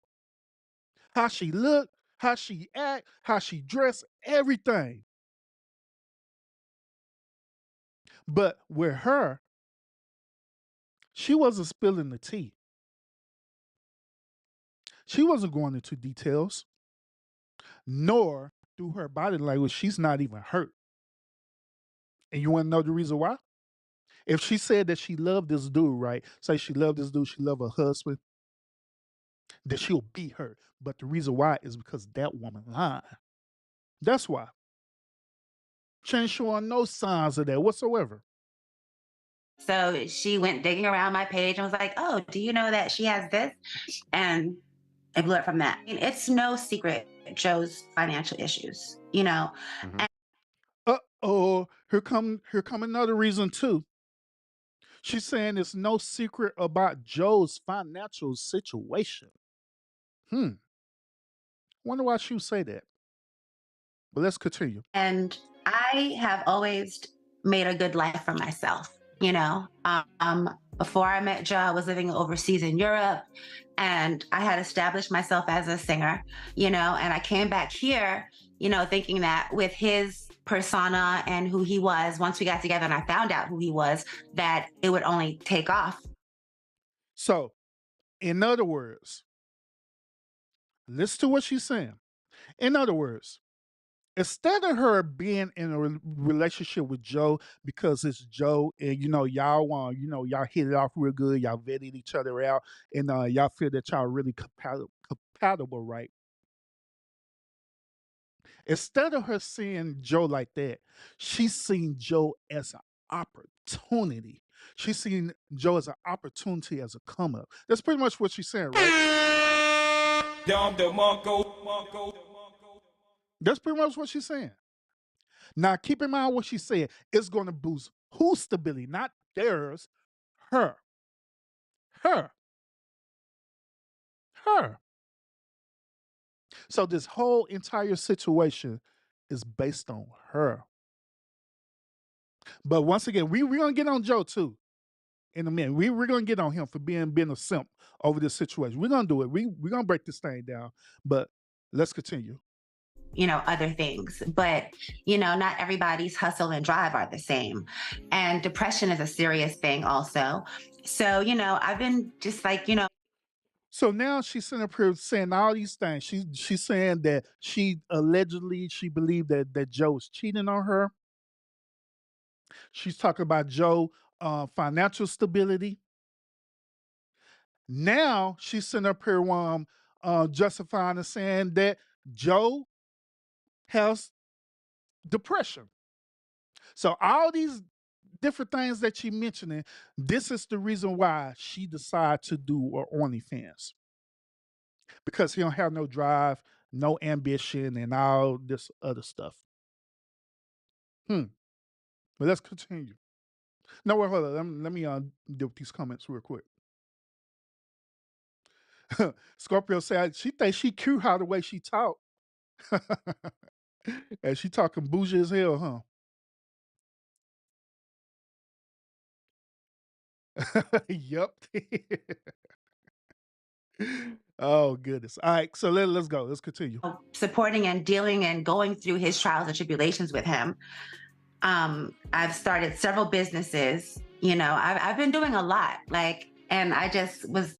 Speaker 2: How she look, how she act, how she dress, everything. But with her, she wasn't spilling the tea. She wasn't going into details, nor through her body language, she's not even hurt. And you want to know the reason why? If she said that she loved this dude, right? Say she loved this dude, she loved her husband, then she'll beat her. But the reason why is because that woman lied. That's why. She ain't showing no signs of that whatsoever.
Speaker 4: So she went digging around my page and was like, oh, do you know that she has this? And I blew it from that. And it's no secret Joe's financial issues.
Speaker 5: Mhm.
Speaker 2: Uh-oh, here come another reason too. She's saying it's no secret about Joe's financial situation. Hmm. Wonder why she would say that. But let's continue.
Speaker 4: And I have always made a good life for myself. Before I met Joe, I was living overseas in Europe, and I had established myself as a singer, and I came back here, thinking that with his persona and who he was, once we got together and I found out who he was, that it would only take off.
Speaker 2: So, in other words, listen to what she's saying. In other words, instead of her being in a relationship with Joe because it's Joe and y'all want y'all hit it off real good, y'all vetted each other out, and y'all feel that y'all really compatible, right? Instead of her seeing Joe like that, she's seen Joe as an opportunity. She's seen Joe as an opportunity, as a come up. That's pretty much what she's saying, right? That's pretty much what she's saying. Now, keep in mind what she said. It's going to boost whose stability, not theirs, her. Her. Her. So this whole entire situation is based on her. But once again, we're going to get on Joe too in a minute. We're going to get on him for being a simp over this situation. We're going to do it. We're going to break this thing down. But let's continue.
Speaker 4: Other things. But, not everybody's hustle and drive are the same. And depression is a serious thing also. So, I've been just like,
Speaker 2: So now she's sitting up here saying all these things. She's saying that she believed that Joe was cheating on her. She's talking about Joe financial stability. Now she's sitting up here justifying and saying that Joe has depression. So all these different things that she mentioning, this is the reason why she decided to do her OnlyFans. Because he don't have no drive, no ambition, and all this other stuff. But let's continue. No, wait, hold on. Let me deal with these comments real quick. Scorpio said she thinks she cute how the way she talk. And she talking bougie as hell, huh? Yup. Oh goodness. All right, so let's go. Let's continue.
Speaker 4: supporting and dealing and going through his trials and tribulations with him. I've started several businesses. I've been doing a lot. And I just was.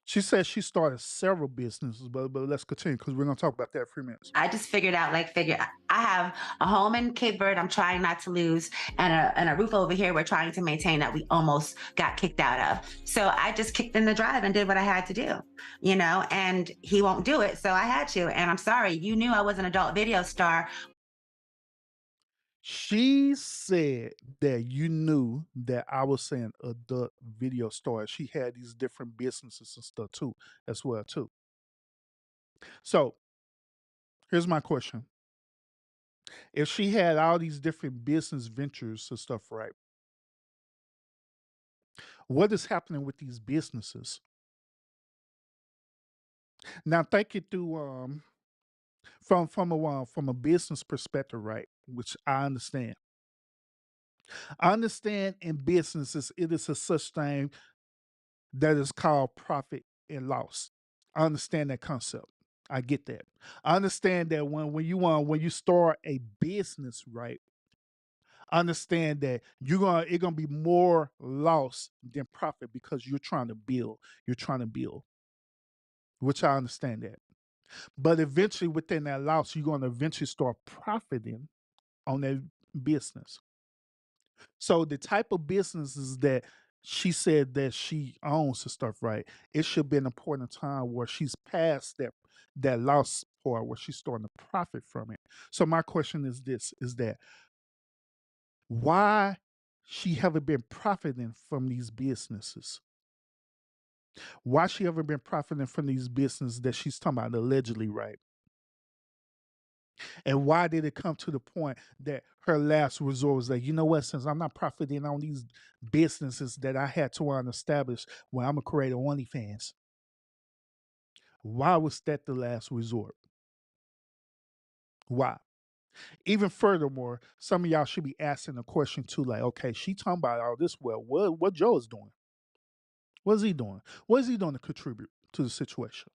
Speaker 2: She says she started several businesses, but let's continue because we're gonna talk about that in a few minutes.
Speaker 4: I just figured out, I have a home in Cape Verde I'm trying not to lose, and a roof over here we're trying to maintain that we almost got kicked out of. So I just kicked in the drive and did what I had to do, and he won't do it. So I had to. And I'm sorry, you knew I was an adult video star.
Speaker 2: She said that you knew that I was saying adult video star. She had these different businesses and stuff too, as well too. So here's my question. If she had all these different business ventures and stuff, right? What is happening with these businesses? Now think it through from a business perspective, right? Which I understand. I understand in businesses it is a such thing that is called profit and loss. I understand that concept. I get that. I understand that when you start a business, right? Understand that it's gonna be more loss than profit because you're trying to build. You're trying to build, which I understand that. But eventually, within that loss, you're gonna eventually start profiting on that business. So the type of businesses that she said that she owns and stuff, right? It should be an important time where she's past that loss part where she's starting to profit from it. So my question is this: is that why she haven't been profiting from these businesses? Why she haven't been profiting from these businesses that she's talking about allegedly, right? And why did it come to the point that her last resort was like, you know what, since I'm not profiting on these businesses that I had to establish, well, I'm gonna create a OnlyFans. Why was that the last resort? Why? Even furthermore, some of y'all should be asking the question too, like, okay, she talking about all this. Well, what Joe is doing? What is he doing? What is he doing to contribute to the situation?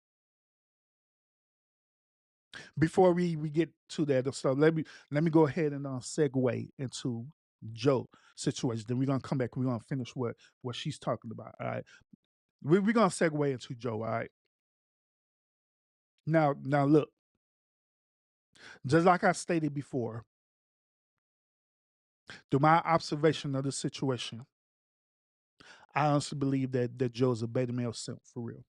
Speaker 2: Before we get to that stuff, let me go ahead and segue into Joe situation. Then we're gonna come back. We're gonna finish what she's talking about. All right, we're gonna segue into Joe. All right. Now look, just like I stated before, through my observation of the situation, I honestly believe that Joe is a beta male simp for real.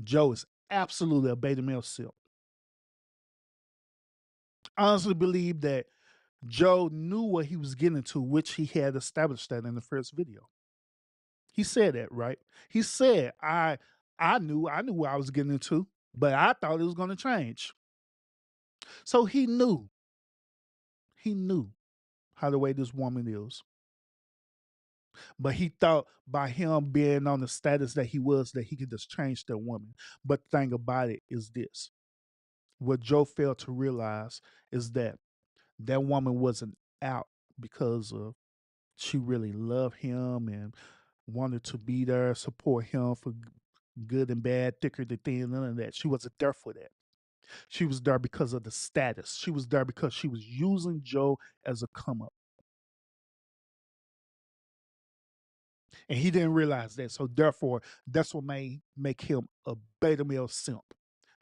Speaker 2: Joe is absolutely a beta male simp. I honestly believe that Joe knew what he was getting into, which he had established that in the first video. He said that, right? He said, I knew what I was getting into, but I thought it was gonna change. So he knew how the way this woman is. But he thought by him being on the status that he was, that he could just change that woman. But the thing about it is this: what Joe failed to realize is that that woman wasn't out because of she really loved him and wanted to be there, support him for good and bad, thicker than thin, none of that. She wasn't there for that. She was there because of the status. She was there because she was using Joe as a come up. And he didn't realize that. So therefore, that's what may make him a beta male simp.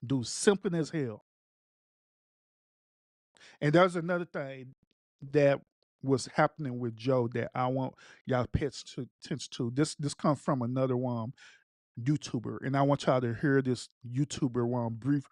Speaker 2: Dude, simping as hell. And there's another thing that was happening with Joe that I want y'all to pay attention to. This comes from another YouTuber, and I want y'all to hear this YouTuber brief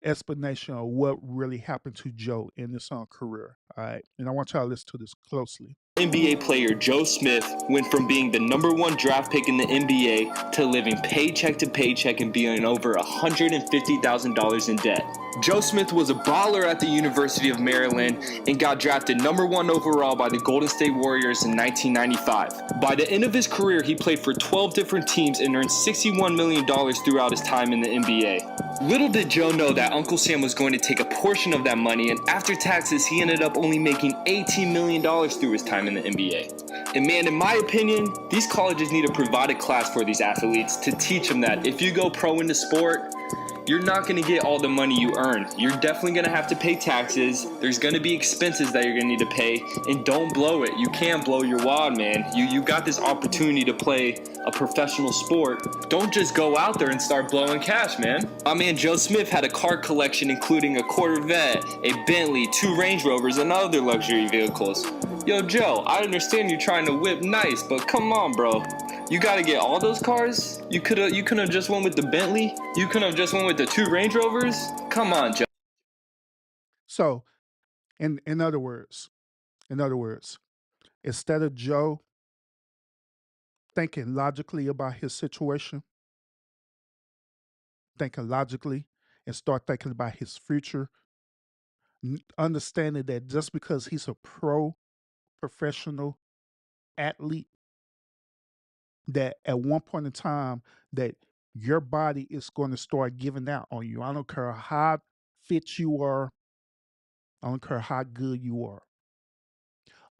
Speaker 2: explanation of what really happened to Joe in his career. All right, and I want y'all to listen to this closely.
Speaker 6: NBA player Joe Smith went from being the #1 draft pick in the NBA to living paycheck to paycheck and being over $150,000 in debt. Joe Smith was a baller at the University of Maryland and got drafted #1 overall by the Golden State Warriors in 1995. By the end of his career, he played for 12 different teams and earned $61 million throughout his time in the NBA. Little did Joe know that Uncle Sam was going to take a portion of that money, and after taxes, he ended up only making $18 million through his time in the NBA. And man, in my opinion, these colleges need to provide a class for these athletes to teach them that if you go pro in the sport, you're not going to get all the money you earn. You're definitely going to have to pay taxes. There's going to be expenses that you're going to need to pay, and don't blow it. You can't blow your wad, man. You got this opportunity to play a professional sport. Don't just go out there and start blowing cash, man. My man Joe Smith had a car collection including a Corvette, a Bentley, 2 Range Rovers, and other luxury vehicles. Yo, Joe, I understand you're trying to whip nice, but come on, bro. You gotta get all those cars? You could've just went with the Bentley? You could've just went with the 2 Range Rovers? Come on, Joe.
Speaker 2: So, in other words, instead of Joe thinking logically about his situation, thinking logically, and start thinking about his future, understanding that just because he's a professional athlete, that at one point in time that your body is going to start giving out on you. I don't care how fit you are. I don't care how good you are.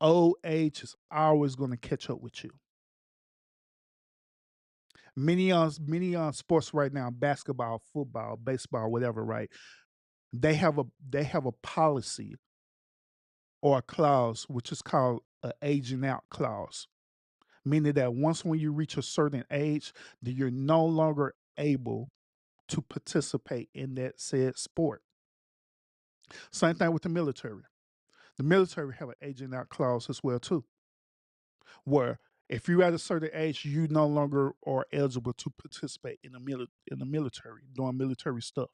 Speaker 2: Old age is always going to catch up with you. Many sports right now, basketball, football, baseball, whatever, right? They have a policy or a clause which is called an aging out clause, meaning that once when you reach a certain age, that you're no longer able to participate in that said sport. Same thing with the military. The military have an aging out clause as well too, where if you're at a certain age, you no longer are eligible to participate in the military, doing military stuff.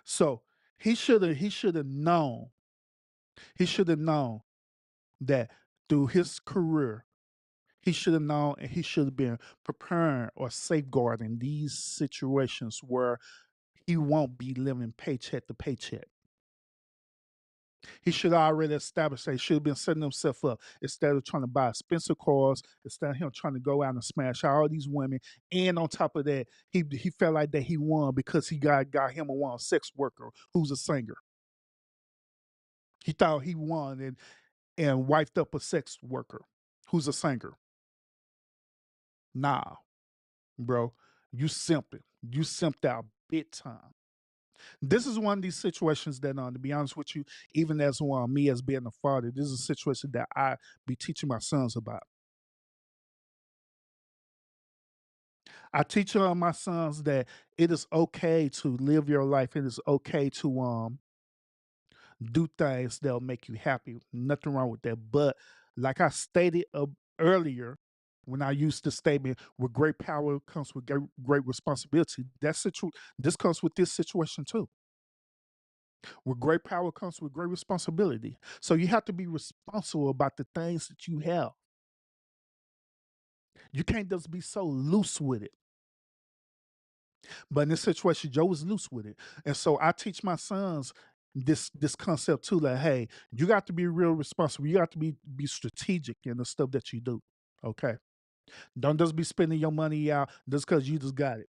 Speaker 2: So he should have known that through his career, he should have known and he should have been preparing or safeguarding these situations where he won't be living paycheck to paycheck. He should have already established that. He should have been setting himself up instead of trying to buy expensive cars, instead of him trying to go out and smash all these women. And on top of that, he felt like that he won because he got him a sex worker who's a singer. He thought he won and wiped up a sex worker who's a singer. Nah, bro, you simping. You simped out big time. This is one of these situations that, to be honest with you, even as me as being a father, this is a situation that I be teaching my sons about. I teach my sons that it is okay to live your life. It is okay to do things that'll make you happy. Nothing wrong with that. But like I stated earlier, when I used the statement, with great power comes with great responsibility. This comes with this situation too. With great power comes with great responsibility. So you have to be responsible about the things that you have. You can't just be so loose with it. But in this situation, Joe was loose with it. And so I teach my sons this concept too, like, hey, you got to be real responsible. You got to be strategic in the stuff that you do. Okay. Don't just be spending your money out just because you just got it.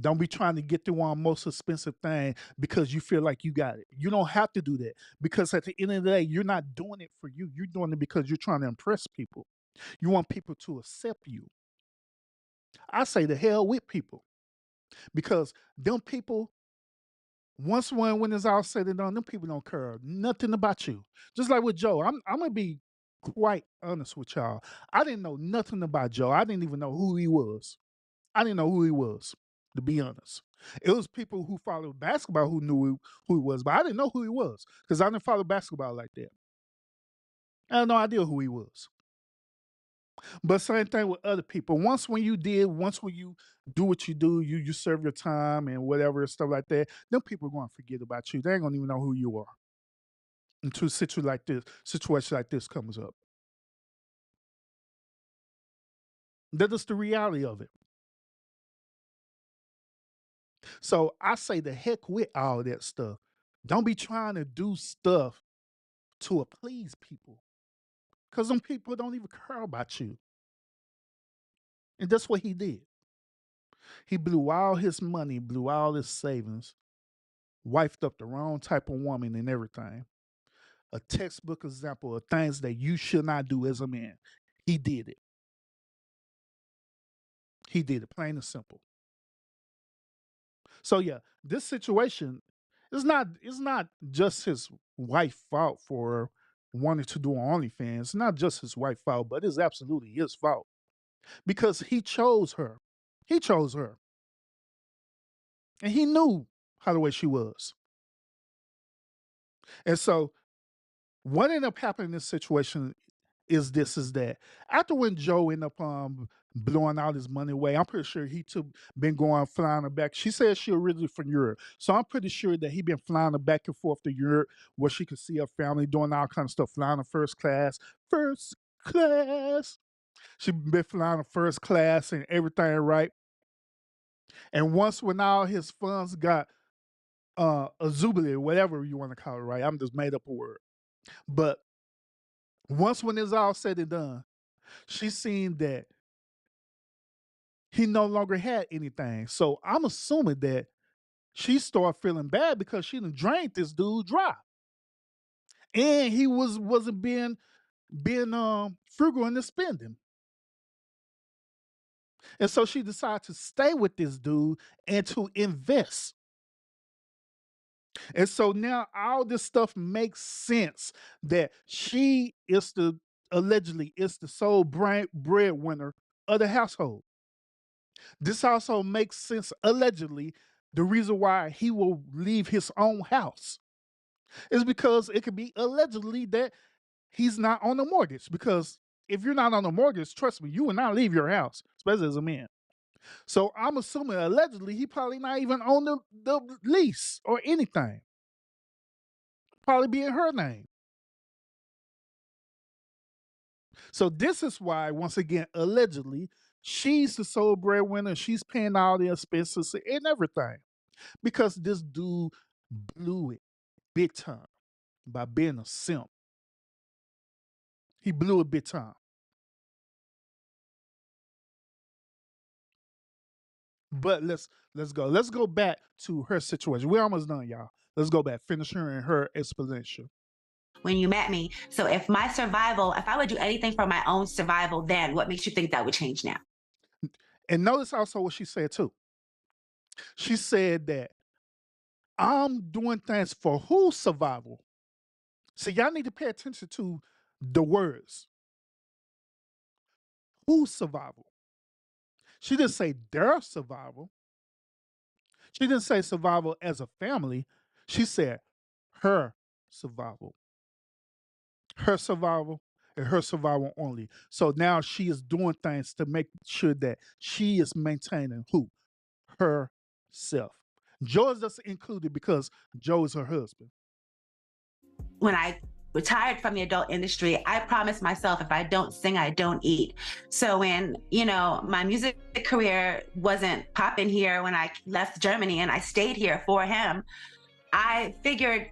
Speaker 2: Don't be trying to get the one most expensive thing because you feel like you got it. You don't have to do that because at the end of the day, you're not doing it for you. You're doing it because you're trying to impress people. You want people to accept you. I say the hell with people because them people, when it's all said and done, them people don't care nothing about you. Just like with Joe, I'm gonna be quite honest with y'all. I didn't know nothing about Joe. I didn't even know who he was. I didn't know who he was, to be honest. It was people who followed basketball who knew who he was, but I didn't know who he was because I didn't follow basketball like that. I had no idea who he was. But same thing with other people. Once when you do what you do, you serve your time and whatever and stuff like that, then people are going to forget about you. They ain't gonna even know who you are until a situation like this comes up. That is the reality of it. So I say the heck with all that stuff. Don't be trying to do stuff to please people because them people don't even care about you. And that's what he did. He blew all his money, blew all his savings, wifed up the wrong type of woman and everything. A textbook example of things that you should not do as a man. He did it. He did it, plain and simple. So yeah, this situation is not just his wife's fault for wanting to do OnlyFans. It's not just his wife's fault, but it's absolutely his fault because he chose her. He chose her, and he knew how the way she was. And so, what ended up happening in this situation is that after when Joe ended up blowing all his money away, I'm pretty sure he took been going flying her back. She said she originally from Europe, so I'm pretty sure that he been flying her back and forth to Europe where she could see her family doing all kind of stuff, flying her first class, first class. She been flying her first class and everything, right? And once when all his funds got a jubilee, whatever you want to call it, right? I'm just made up a word, but once when it's all said and done, she seen that he no longer had anything. So I'm assuming that she started feeling bad because she done drained this dude dry. And he wasn't being frugal in the spending. And so she decided to stay with this dude and to invest. And so now all this stuff makes sense that she is allegedly is the sole breadwinner of the household. This also makes sense, allegedly, the reason why he will leave his own house is because it could be allegedly that he's not on the mortgage. Because if you're not on the mortgage, trust me, you will not leave your house, especially as a man. So I'm assuming allegedly he probably not even on the lease or anything. Probably be in her name. So this is why, once again, allegedly, she's the sole breadwinner. She's paying all the expenses and everything because this dude blew it big time. by being a simp. He blew it big time. But let's go. Let's go back to her situation. We're almost done, y'all. Let's go back. Finish her and her explanation.
Speaker 4: When you met me. So if my survival, if I would do anything for my own survival, then what makes you think that would change now?
Speaker 2: And notice also what she said too. She said that I'm doing things for whose survival? So y'all need to pay attention to the words. Whose survival? She didn't say their survival. She didn't say survival as a family. She said her survival. Her survival and her survival only. So now she is doing things to make sure that she is maintaining who? Herself. Joe is just included because Joe is her husband.
Speaker 4: When I retired from the adult industry, I promised myself if I don't sing, I don't eat. So when, my music career wasn't popping here when I left Germany and I stayed here for him, I figured,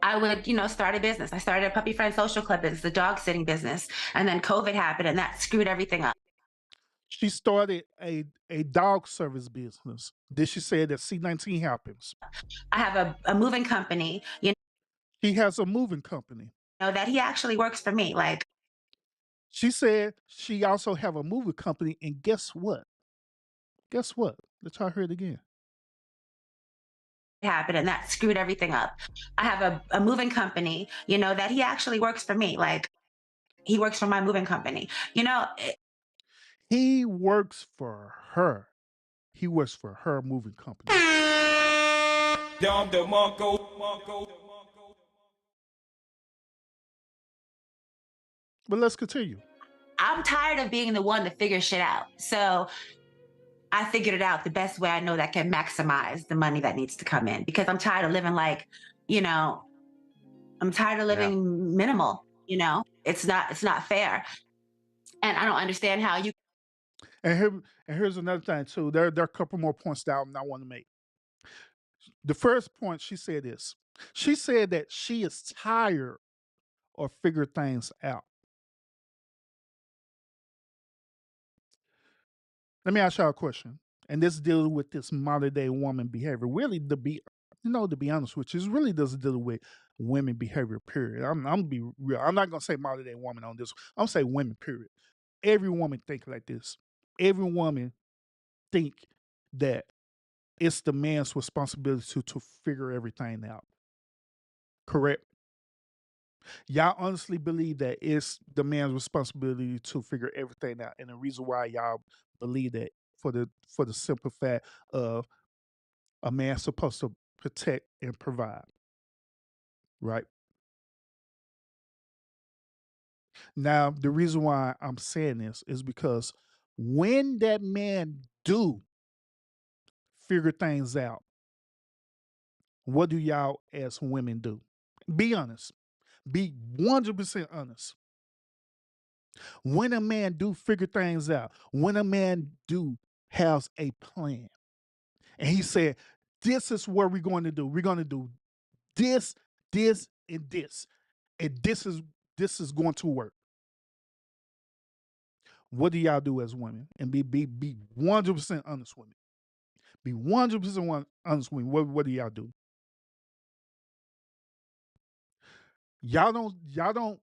Speaker 4: I would, start a business. I started a puppy friend social club business, a dog sitting business. And then COVID happened and that screwed everything up.
Speaker 2: She started a dog service business. Then she said that C19 happens.
Speaker 4: I have a moving company,
Speaker 2: He has a moving company.
Speaker 4: that he actually works for me. Like,
Speaker 2: She said she also have a moving company, and guess what? Guess what? Let's try her it again.
Speaker 4: happened and that screwed everything up. I have a moving company, that he actually works for me. Like, he works for my moving company.
Speaker 2: He works for her. He works for her moving company. But let's continue.
Speaker 4: I'm tired of being the one to figure shit out. So I figured it out the best way I know that can maximize the money that needs to come in because I'm tired of living like, I'm tired of living minimal, it's not fair. And I don't understand how you
Speaker 2: And here's another thing too. There are a couple more points that I want to make. The first point she said is, she said that she is tired of figure things out. Let me ask y'all a question. And this deals with this modern day woman behavior. Really, to be honest with you, it really doesn't deal with women behavior, period. I'm gonna be real. I'm not gonna say modern day woman on this. I'm gonna say women, period. Every woman think like this. Every woman think that it's the man's responsibility to figure everything out. Correct? Y'all honestly believe that it's the man's responsibility to figure everything out. And the reason why y'all believe that for the simple fact of a man's supposed to protect and provide, right? Now, the reason why I'm saying this is because when that man do figure things out, what do y'all as women do? Be honest. Be 100% honest. When a man do figure things out, when a man do has a plan, and he said, "This is what we're going to do. We're going to do this, this, and this, and this is going to work." What do y'all do as women? And be 100% honest with me. Be 100% honest with me. What do y'all do? Y'all don't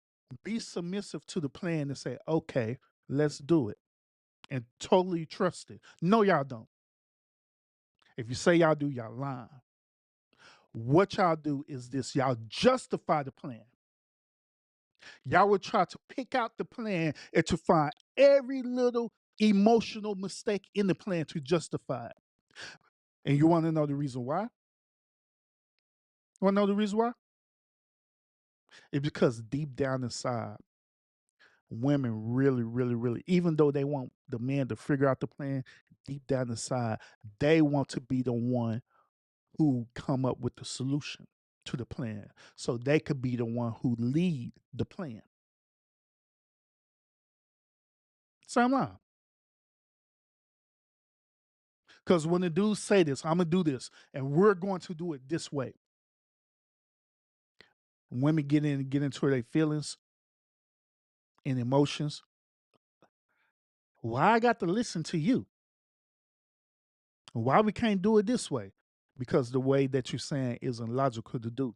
Speaker 2: be submissive to the plan and say, "Okay, let's do it," and totally trust it. No, y'all don't. If you say y'all do, y'all lying. What y'all do is this: y'all justify the plan. Y'all would try to pick out the plan and to find every little emotional mistake in the plan to justify it. And you want to know the reason why? You want to know the reason why? It's because deep down inside, women really, really, really, even though they want the man to figure out the plan, deep down inside, they want to be the one who come up with the solution to the plan. So they could be the one who lead the plan. Same line. Because when the dudes say this, I'm gonna do this, and we're going to do it this way. women get into their feelings and emotions. Why I got to listen to you? Why we can't do it this way? Because the way that you're saying isn't logical to do.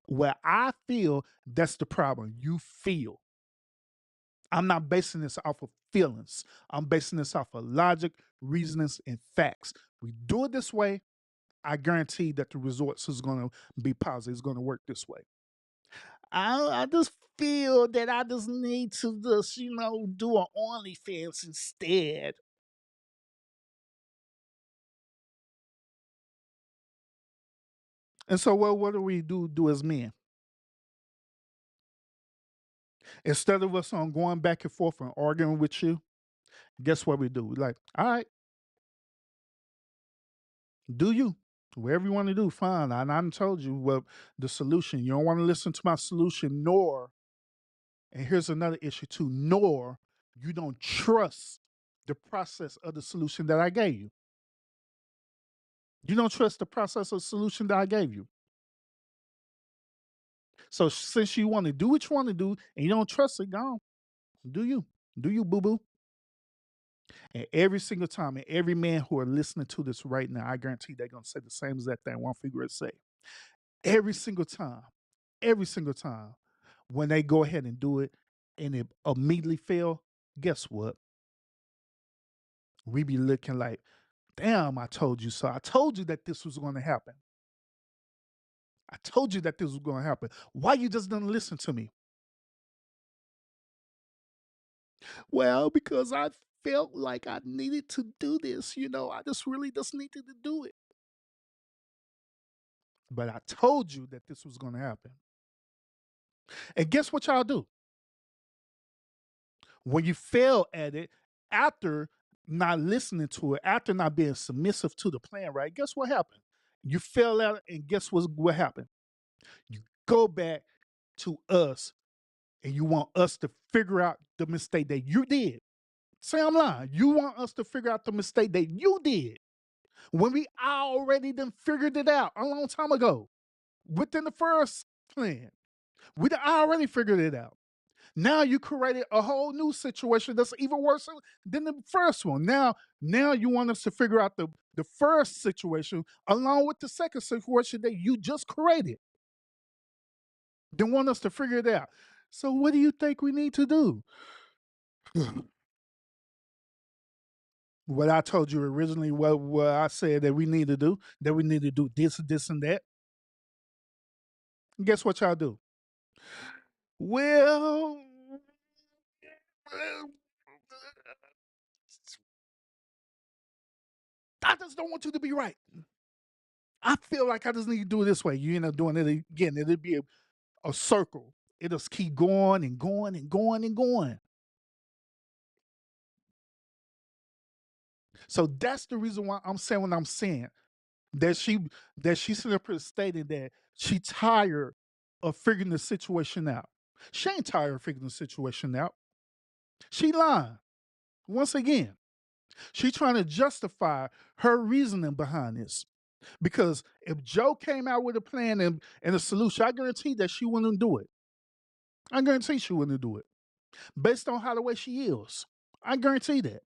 Speaker 2: Where I feel that's the problem. You feel. I'm not basing this off of feelings. I'm basing this off of logic, reasonings, and facts. We do it this way, I guarantee that the results is going to be positive. It's going to work this way. I just feel that I just need to just, do an OnlyFans instead. And so what do we do as men? Instead of us on going back and forth and arguing with you, guess what we do? We like, all right, do you? Whatever you want to do, fine. I done told you what the solution. You don't want to listen to my solution, nor, and here's another issue too, nor you don't trust the process of the solution that I gave you. You don't trust the process of solution that I gave you. So since you want to do what you want to do and you don't trust it, go on. Do you? Do you, boo boo? And every single time, and every man who are listening to this right now, I guarantee they're gonna say the same exact thing one figure say. Every single time, when they go ahead and do it and it immediately fail, guess what? We be looking like, damn, I told you so. I told you that this was gonna happen. I told you that this was gonna happen. Why you just didn't listen to me? Well, because I felt like I needed to do this, I just really just needed to do it. But I told you that this was gonna happen. And guess what y'all do? When you fail at it, after not listening to it, after not being submissive to the plan, right? Guess what happened? You fell out, and guess what happened? You go back to us and you want us to figure out the mistake that you did. Say I'm lying. You want us to figure out the mistake that you did when we already done figured it out a long time ago within the first plan. We done already figured it out. Now you created a whole new situation that's even worse than the first one. Now you want us to figure out the first situation along with the second situation that you just created. Then want us to figure it out. So what do you think we need to do? What I told you originally, what I said that we need to do, this, and that. Guess what y'all do? Well, I just don't want you to be right. I feel like I just need to do it this way. You end up doing it again. It'll be a circle. It'll just keep going and going and going and going. So that's the reason why I'm saying what I'm saying. That she's sitting up here stating that she tired of figuring the situation out. She ain't tired of figuring the situation out. She lying. Once again, she trying to justify her reasoning behind this. Because if Joe came out with a plan and a solution, I guarantee that she wouldn't do it. I guarantee she wouldn't do it. Based on how the way she is. I guarantee that.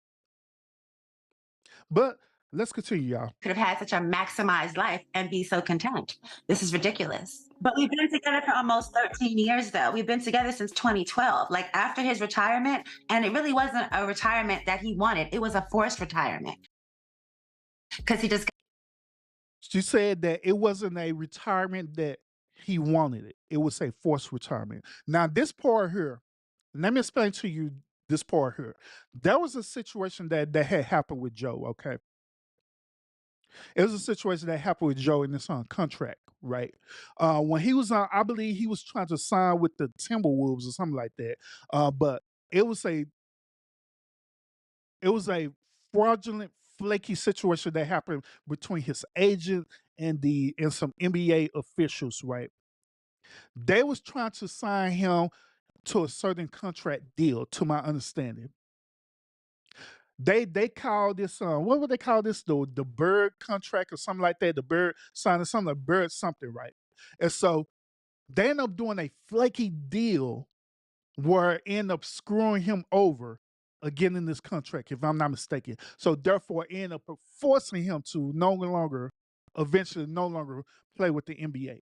Speaker 2: But let's continue, y'all.
Speaker 4: Could have had such a maximized life and be so content. This is ridiculous. But we've been together for almost 13 years, though. We've been together since 2012, like after his retirement. And it really wasn't a retirement that he wanted, it was a forced retirement. Because he just.
Speaker 2: She said that it wasn't a retirement that he wanted it. It was a forced retirement. Now, this part here, let me explain to you this part here. There was a situation that had happened with Joe, okay? It was a situation that happened with Joe in this contract, right? When he was on, I believe he was trying to sign with the Timberwolves or something like that. But it was a fraudulent, flaky situation that happened between his agent and some NBA officials, right? They was trying to sign him to a certain contract deal, to my understanding. They call this what would they call this, the bird contract or something like that, the bird signing something, the bird something, right? And so They end up doing a flaky deal where it end up screwing him over again in this contract, if I'm not mistaken. So therefore, end up forcing him to eventually no longer play with the NBA.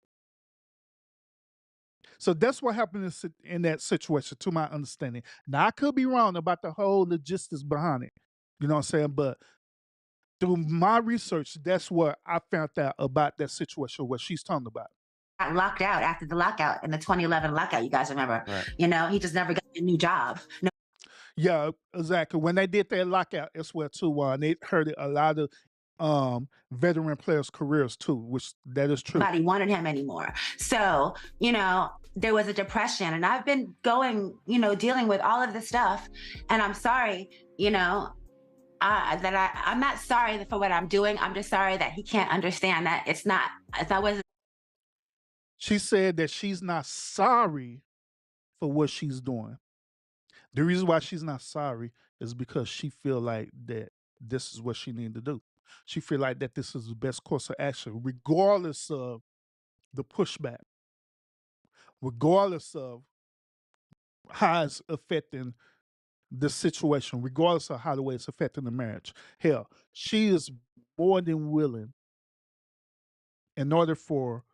Speaker 2: So that's what happened in that situation, to my understanding. Now I could be wrong about the whole logistics behind it. You know what I'm saying? But through my research, that's what I found out about that situation, what she's talking about.
Speaker 4: Got locked out after the lockout in the 2011 lockout. You guys remember?
Speaker 5: Right.
Speaker 4: You know, he just never got a new job. No,
Speaker 2: Yeah, exactly. When they did that lockout as well too, and it hurted a lot of veteran players' careers too, which that is true.
Speaker 4: nobody wanted him anymore. So, you know, there was a depression, and I've been going, you know, dealing with all of this stuff. And I'm sorry, you know, I'm not sorry for what I'm doing. I'm just sorry that he can't understand that that wasn't.
Speaker 2: She said that she's not sorry for what she's doing. The reason why she's not sorry is because she feel like that this is what she need to do. She feel like that this is the best course of action, regardless of the pushback, regardless of how it's affecting the situation, regardless of how the way it's affecting the marriage. Hell, she is more than willing, in order for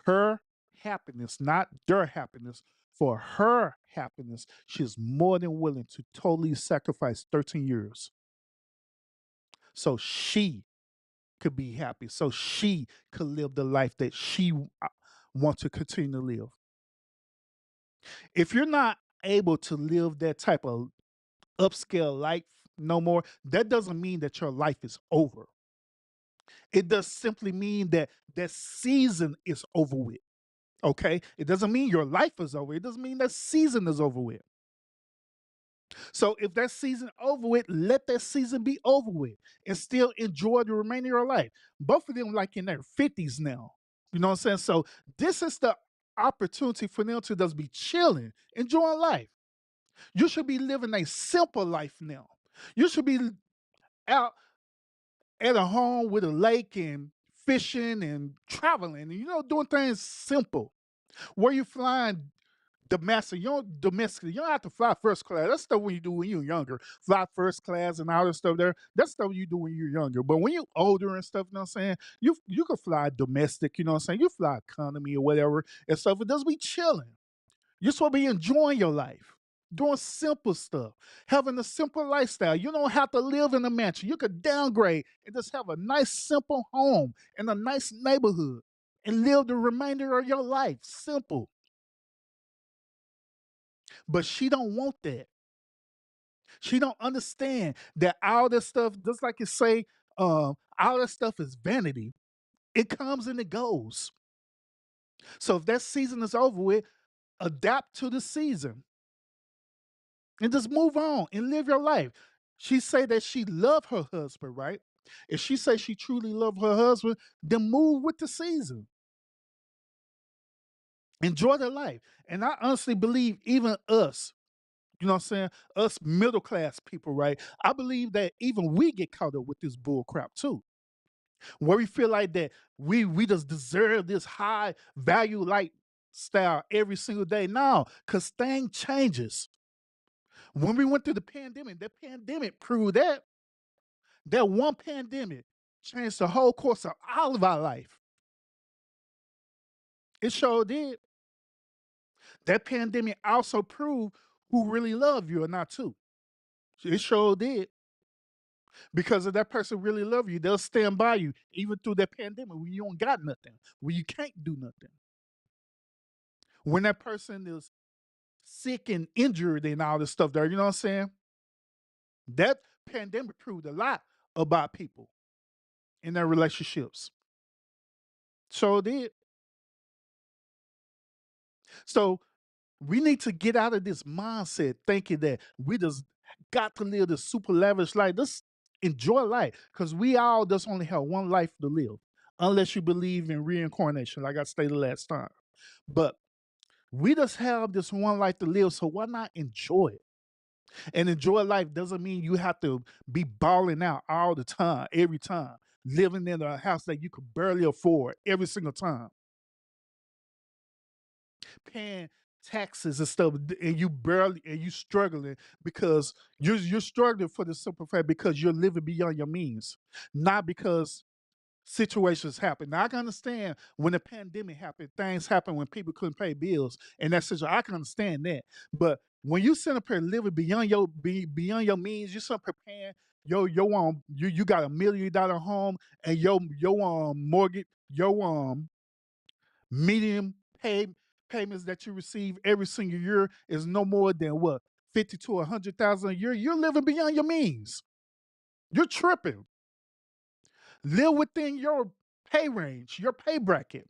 Speaker 2: her happiness, not their happiness, for her happiness, she is more than willing to totally sacrifice 13 years so she could be happy, so she could live the life that she wants to continue to live. If you're not able to live that type of upscale life no more, that doesn't mean that your life is over. It does simply mean that that season is over with. Okay? It doesn't mean your life is over. It doesn't mean that season is over with. So if that season over with, let that season be over with and still enjoy the remainder of your life. Both of them like in their 50s now. You know what I'm saying? So this is the opportunity for them to just be chilling, enjoying life. You should be living a simple life now. You should be out at a home with a lake and fishing and traveling and, you know, doing things simple. Where you flying domestically, you don't have to fly first class. That's stuff when you do when you're younger. Fly first class and all that stuff there. That's stuff you do when you're younger. But when you're older and stuff, you know what I'm saying? You can fly domestic, you know what I'm saying? You fly economy or whatever and stuff. It does be chilling. You're supposed to be enjoying your life, doing simple stuff, having a simple lifestyle. You don't have to live in a mansion. You could downgrade and just have a nice, simple home in a nice neighborhood and live the remainder of your life simple. But she don't want that. She don't understand that all this stuff, just like you say, all that stuff is vanity. It comes and it goes. So if that season is over with, adapt to the season and just move on and live your life. She say that she love her husband, right? If she say she truly love her husband, then move with the season. Enjoy their life. And I honestly believe even us, you know what I'm saying? Us middle class people, right? I believe that even we get caught up with this bull crap too. Where we feel like that we just deserve this high value lifestyle every single day. No, because thing changes. When we went through the pandemic proved that one pandemic changed the whole course of all of our life. It sure did. That pandemic also proved who really love you or not too. It sure did. Because if that person really love you, they'll stand by you even through that pandemic when you don't got nothing, when you can't do nothing. When that person is sick and injured and all this stuff there, you know what I'm saying? That pandemic proved a lot about people in their relationships. So it did. So we need to get out of this mindset thinking that we just got to live this super lavish life. Just enjoy life because we all just only have one life to live, unless you believe in reincarnation, like I stated last time. But we just have this one life to live, so why not enjoy it? And enjoy life doesn't mean you have to be balling out all the time, every time, living in a house that you could barely afford every single time. paying taxes and stuff, and you struggling because you're struggling for the simple fact because you're living beyond your means, not because situations happen. Now I can understand when the pandemic happened, things happen when people couldn't pay bills, and that situation I can understand that. But when you sit up here living beyond your means, you sit up here paying you got $1 million home and your mortgage, your medium payments that you receive every single year is no more than what 50 to 100,000 a year. You're living beyond your means. You're tripping. Live within your pay range, your pay bracket,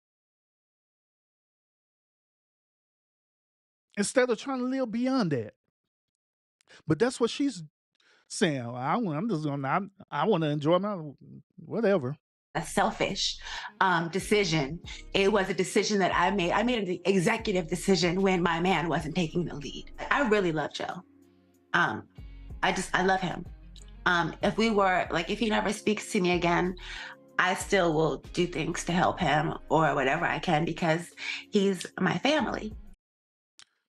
Speaker 2: instead of trying to live beyond that. But that's what she's saying. I'm just gonna. I want to enjoy my whatever.
Speaker 4: A selfish decision. It was a decision that I made. I made an executive decision when my man wasn't taking the lead. I really love Joe. I love him. If he never speaks to me again, I still will do things to help him or whatever I can because he's my family.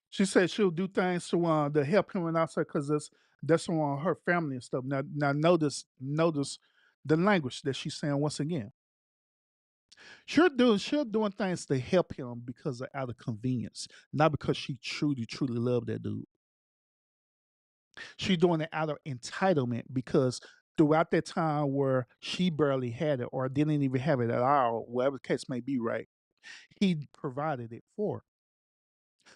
Speaker 2: She said she'll do things to help him and also because that's on her family and stuff. Now notice the language that she's saying once again. She'll doing things to help him because of out of convenience, not because she truly loved that dude. She's doing it out of entitlement because throughout that time where she barely had it or didn't even have it at all, whatever the case may be, right? He provided it for her.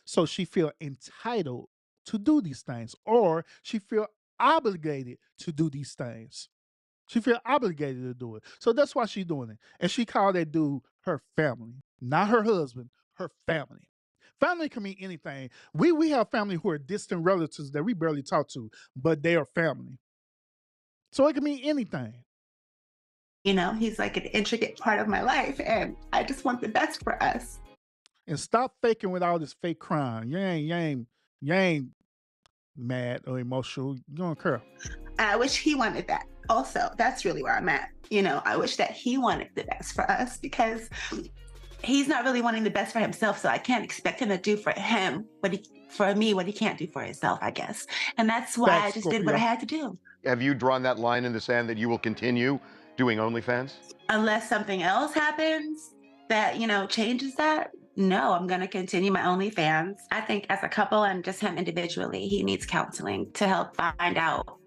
Speaker 2: So she feel entitled to do these things, or she feel obligated to do these things. She feel obligated to do it. So that's why she's doing it. And she called that dude her family, not her husband, her family. Family can mean anything. We have family who are distant relatives that we barely talk to, but they are family. So it can mean anything.
Speaker 4: He's like an intricate part of my life, and I just want the best for us.
Speaker 2: And stop faking with all this fake crying. You ain't mad or emotional. You don't care.
Speaker 4: I wish he wanted that. Also, that's really where I'm at. I wish that he wanted the best for us because he's not really wanting the best for himself. So I can't expect him to do for me what he can't do for himself, I guess. And that's why
Speaker 2: Facts,
Speaker 4: I just did what I
Speaker 2: Scorpio.
Speaker 4: had to do.
Speaker 5: Have you drawn that line in the sand that you will continue doing OnlyFans?
Speaker 4: Unless something else happens that, changes that, no, I'm going to continue my OnlyFans. I think as a couple and just him individually, he needs counseling to help find out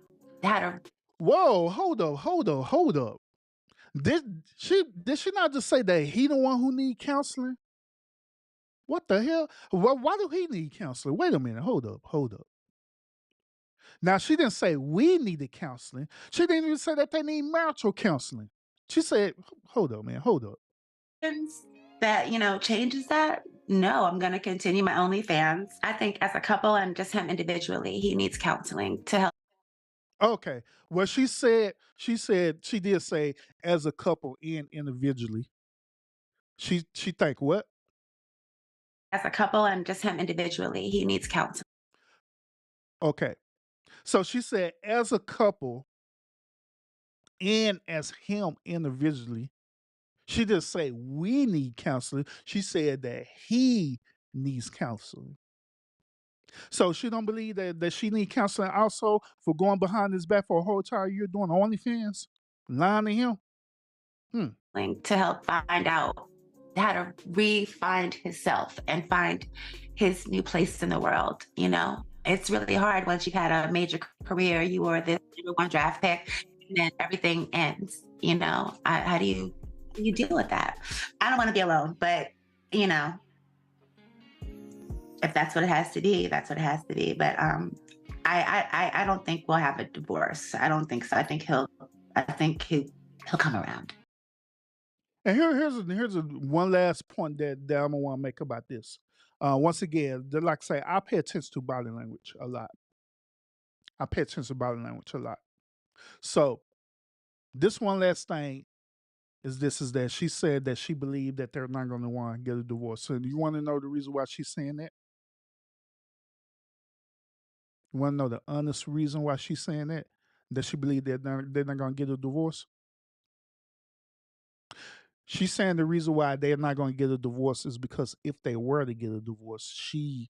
Speaker 4: how to.
Speaker 2: Whoa, hold up. Did she not just say that he the one who need counseling? What the hell? Why do he need counseling? Wait a minute. Hold up. Now she didn't say we needed counseling. She didn't even say that they need marital counseling. She said, hold up, man, hold up.
Speaker 4: That, changes that, no, I'm going to continue my OnlyFans. I think as a couple and just him individually, he needs counseling to help.
Speaker 2: Okay. Well, she did say as a couple and individually. She think what?
Speaker 4: As a couple and just him individually, he needs counseling.
Speaker 2: Okay. So she said as a couple and as him individually. She didn't say we need counseling. She said that he needs counseling. So she don't believe that she need counseling also for going behind his back for a whole entire year doing OnlyFans, lying to him.
Speaker 4: To help find out how to re-find himself and find his new place in the world. It's really hard once you've had a major career. You were the number one draft pick, and then everything ends. How do you deal with that? I don't want to be alone, but if that's what it has to be, that's what it has to be. But I don't think we'll have a divorce. I don't think so. I think he'll come around.
Speaker 2: And here's one last point that I'm gonna want to make about this. Once again, like I say, I pay attention to body language a lot. So this one last thing is that she said that she believed that they're not gonna want to get a divorce. So do you want to know the reason why she's saying that? You want to know the honest reason why she's saying that? That she believed that they're not gonna get a divorce? She's saying the reason why they're not going to get a divorce is because if they were to get a divorce, she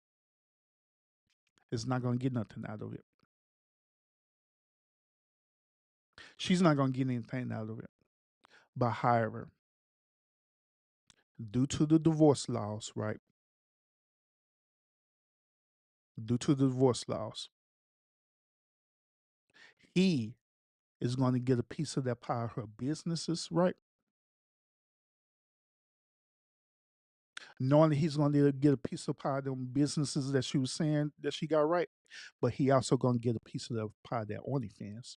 Speaker 2: is not going to get nothing out of it. She's not going to get anything out of it. But however, due to the divorce laws, right? Due to the divorce laws, he is going to get a piece of that pie of her businesses, right? Knowing that he's going to get a piece of pie of them businesses that she was saying that she got right, but he also going to get a piece of the pie of that OnlyFans.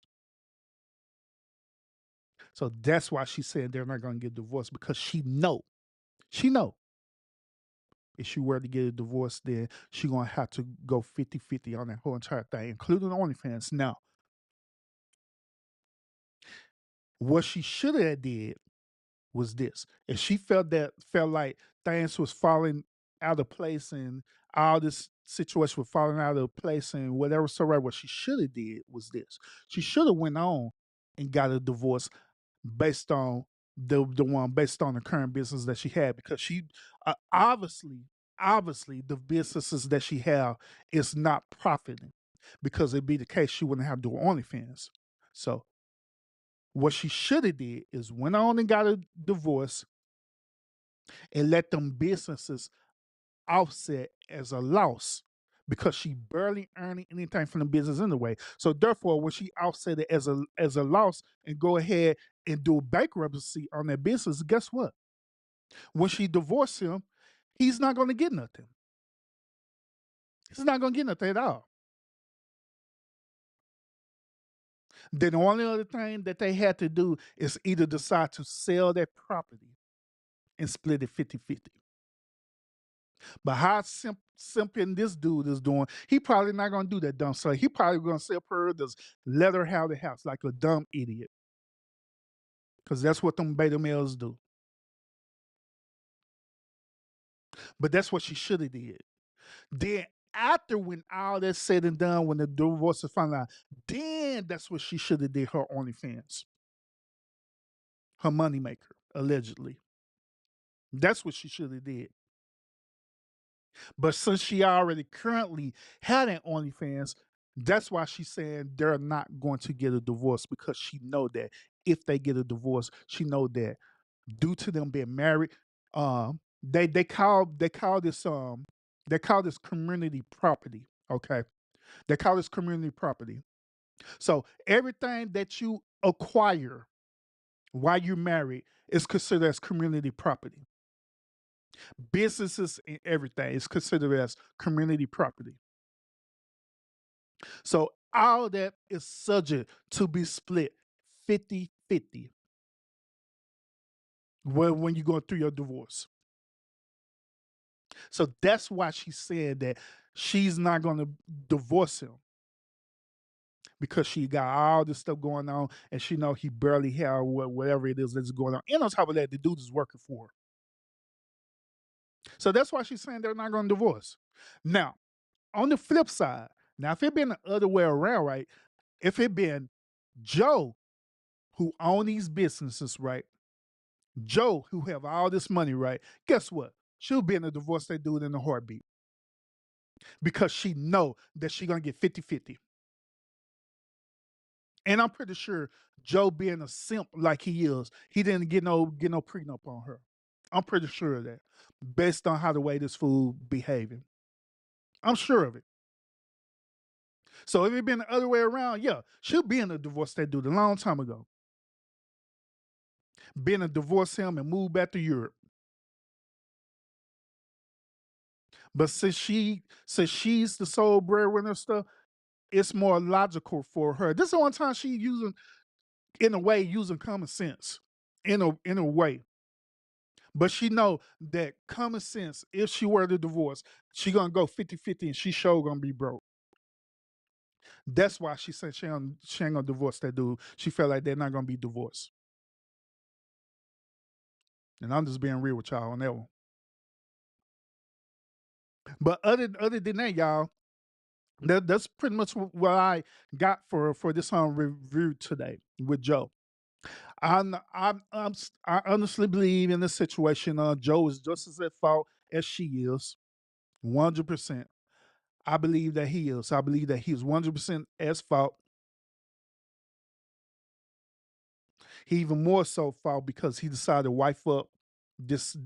Speaker 2: So that's why she said they're not going to get divorced because she know if she were to get a divorce, then she going to have to go 50-50 on that whole entire thing, including OnlyFans. Now, what she should have did was this. If she felt like things was falling out of place and all this situation was falling out of place and whatever, so right, what she should have did was this. She should have went on and got a divorce based on the one based on the current business that she had because she obviously the businesses that she have is not profiting because it'd be the case she wouldn't have to do OnlyFans. So what she should have did is went on and got a divorce and let them businesses offset as a loss because she barely earning anything from the business anyway. So therefore, when she offset it as a loss and go ahead and do bankruptcy on that business, guess what? When she divorced him, he's not going to get nothing. He's not going to get nothing at all. Then the only other thing that they had to do is either decide to sell that property and split it 50-50. But how simping this dude is doing, he probably not gonna do that dumb stuff. He probably gonna sell her, just let her have the house like a dumb idiot. Because that's what them beta males do. But that's what she should have did. Then after when all that's said and done, when the divorce is finalized, then that's what she should have did her OnlyFans. Her moneymaker, allegedly. That's what she should have did. But since she already currently had an OnlyFans, that's why she's saying they're not going to get a divorce because she know that if they get a divorce, she know that due to them being married, they call this community property. Okay, they call this community property. So everything that you acquire while you're married is considered as community property. Businesses and everything is considered as community property. So all that is subject to be split 50-50 when you're going through your divorce. So that's why she said that she's not going to divorce him because she got all this stuff going on and she know he barely have whatever it is that's going on. And on top of that, the dude is working for her. So that's why she's saying they're not going to divorce. Now, on the flip side, now if it been the other way around, right? If it been Joe who own these businesses, right? Joe who have all this money, right? Guess what? She'll be in a divorce that dude in a heartbeat because she know that she gonna get 50-50. And I'm pretty sure Joe being a simp like he is, he didn't get no prenup on her. I'm pretty sure of that based on how the way this fool behaving. I'm sure of it. So if it been the other way around, yeah, she'll be in a divorce that dude a long time ago. Been to divorce him and move back to Europe. But since she's the sole breadwinner stuff, it's more logical for her. This is the one time she using common sense in a way. But she know that common sense, if she were to divorce, she gonna go 50-50 and she sure gonna be broke. That's why she said she ain't gonna divorce that dude. She felt like they're not gonna be divorced. And I'm just being real with y'all on that one. But other than that, y'all, that's pretty much what I got for this review today with Joe. I honestly believe in this situation, Joe is just as at fault as she is, 100%. I believe that he is. I believe that he is 100% as fault. He even more so fault because he decided to wife up this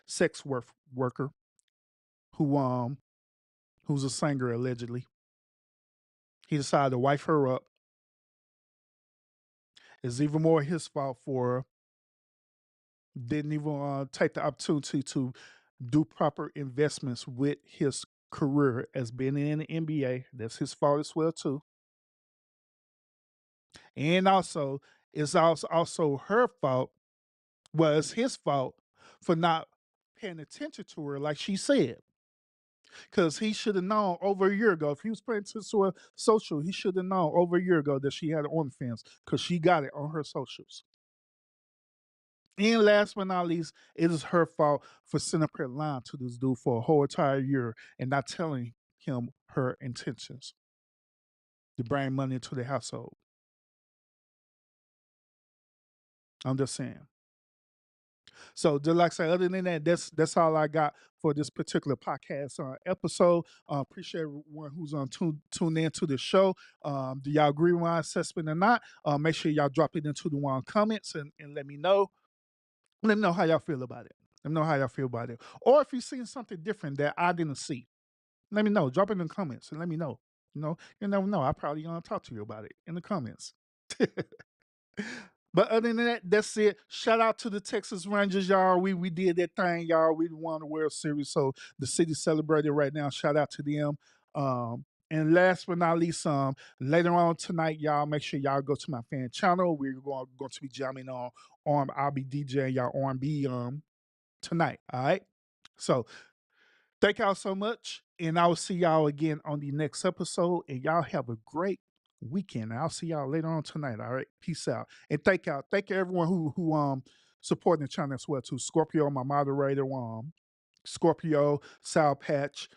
Speaker 2: sex worker who who's a singer allegedly. He decided to wife her up. It's even more his fault for didn't even take the opportunity to do proper investments with his career as being in the NBA. That's his fault as well too. And also, it's also her fault. Well, it's his fault for not paying attention to her, like she said. Because he should have known over a year ago. If he was paying attention to her social, he should have known over a year ago that she had OnlyFans because she got it on her socials. And last but not least, it is her fault for sending up her lying to this dude for a whole entire year and not telling him her intentions to bring money into the household. I'm just saying. So, just like I say, other than that, that's all I got for this particular podcast episode. Appreciate everyone who's on tune in to the show. Do y'all agree with my assessment or not? Make sure y'all drop it into the one comments and let me know. Let me know how y'all feel about it. Let me know how y'all feel about it. Or if you've seen something different that I didn't see, let me know. Drop it in the comments and let me know. You never know. I probably gonna talk to you about it in the comments. But other than that, that's it. Shout out to the Texas Rangers, y'all. We did that thing, y'all. We won the World Series, so the city celebrated right now. Shout out to them. And last but not least, later on tonight, y'all make sure y'all go to my fan channel. We're going to be jamming on. I'll be DJing y'all R&B tonight. All right. So thank y'all so much, and I will see y'all again on the next episode. And y'all have a great weekend. I'll see y'all later on tonight. All right, peace out, and thank you everyone who supporting the channel as well too. Scorpio, my moderator, Scorpio, Sour Patch,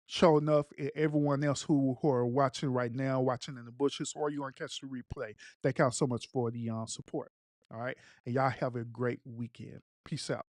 Speaker 2: Show Enough, and everyone else who are watching right now, watching in the bushes, or you want to catch the replay. Thank y'all so much for the support. All right, and y'all have a great weekend. Peace out.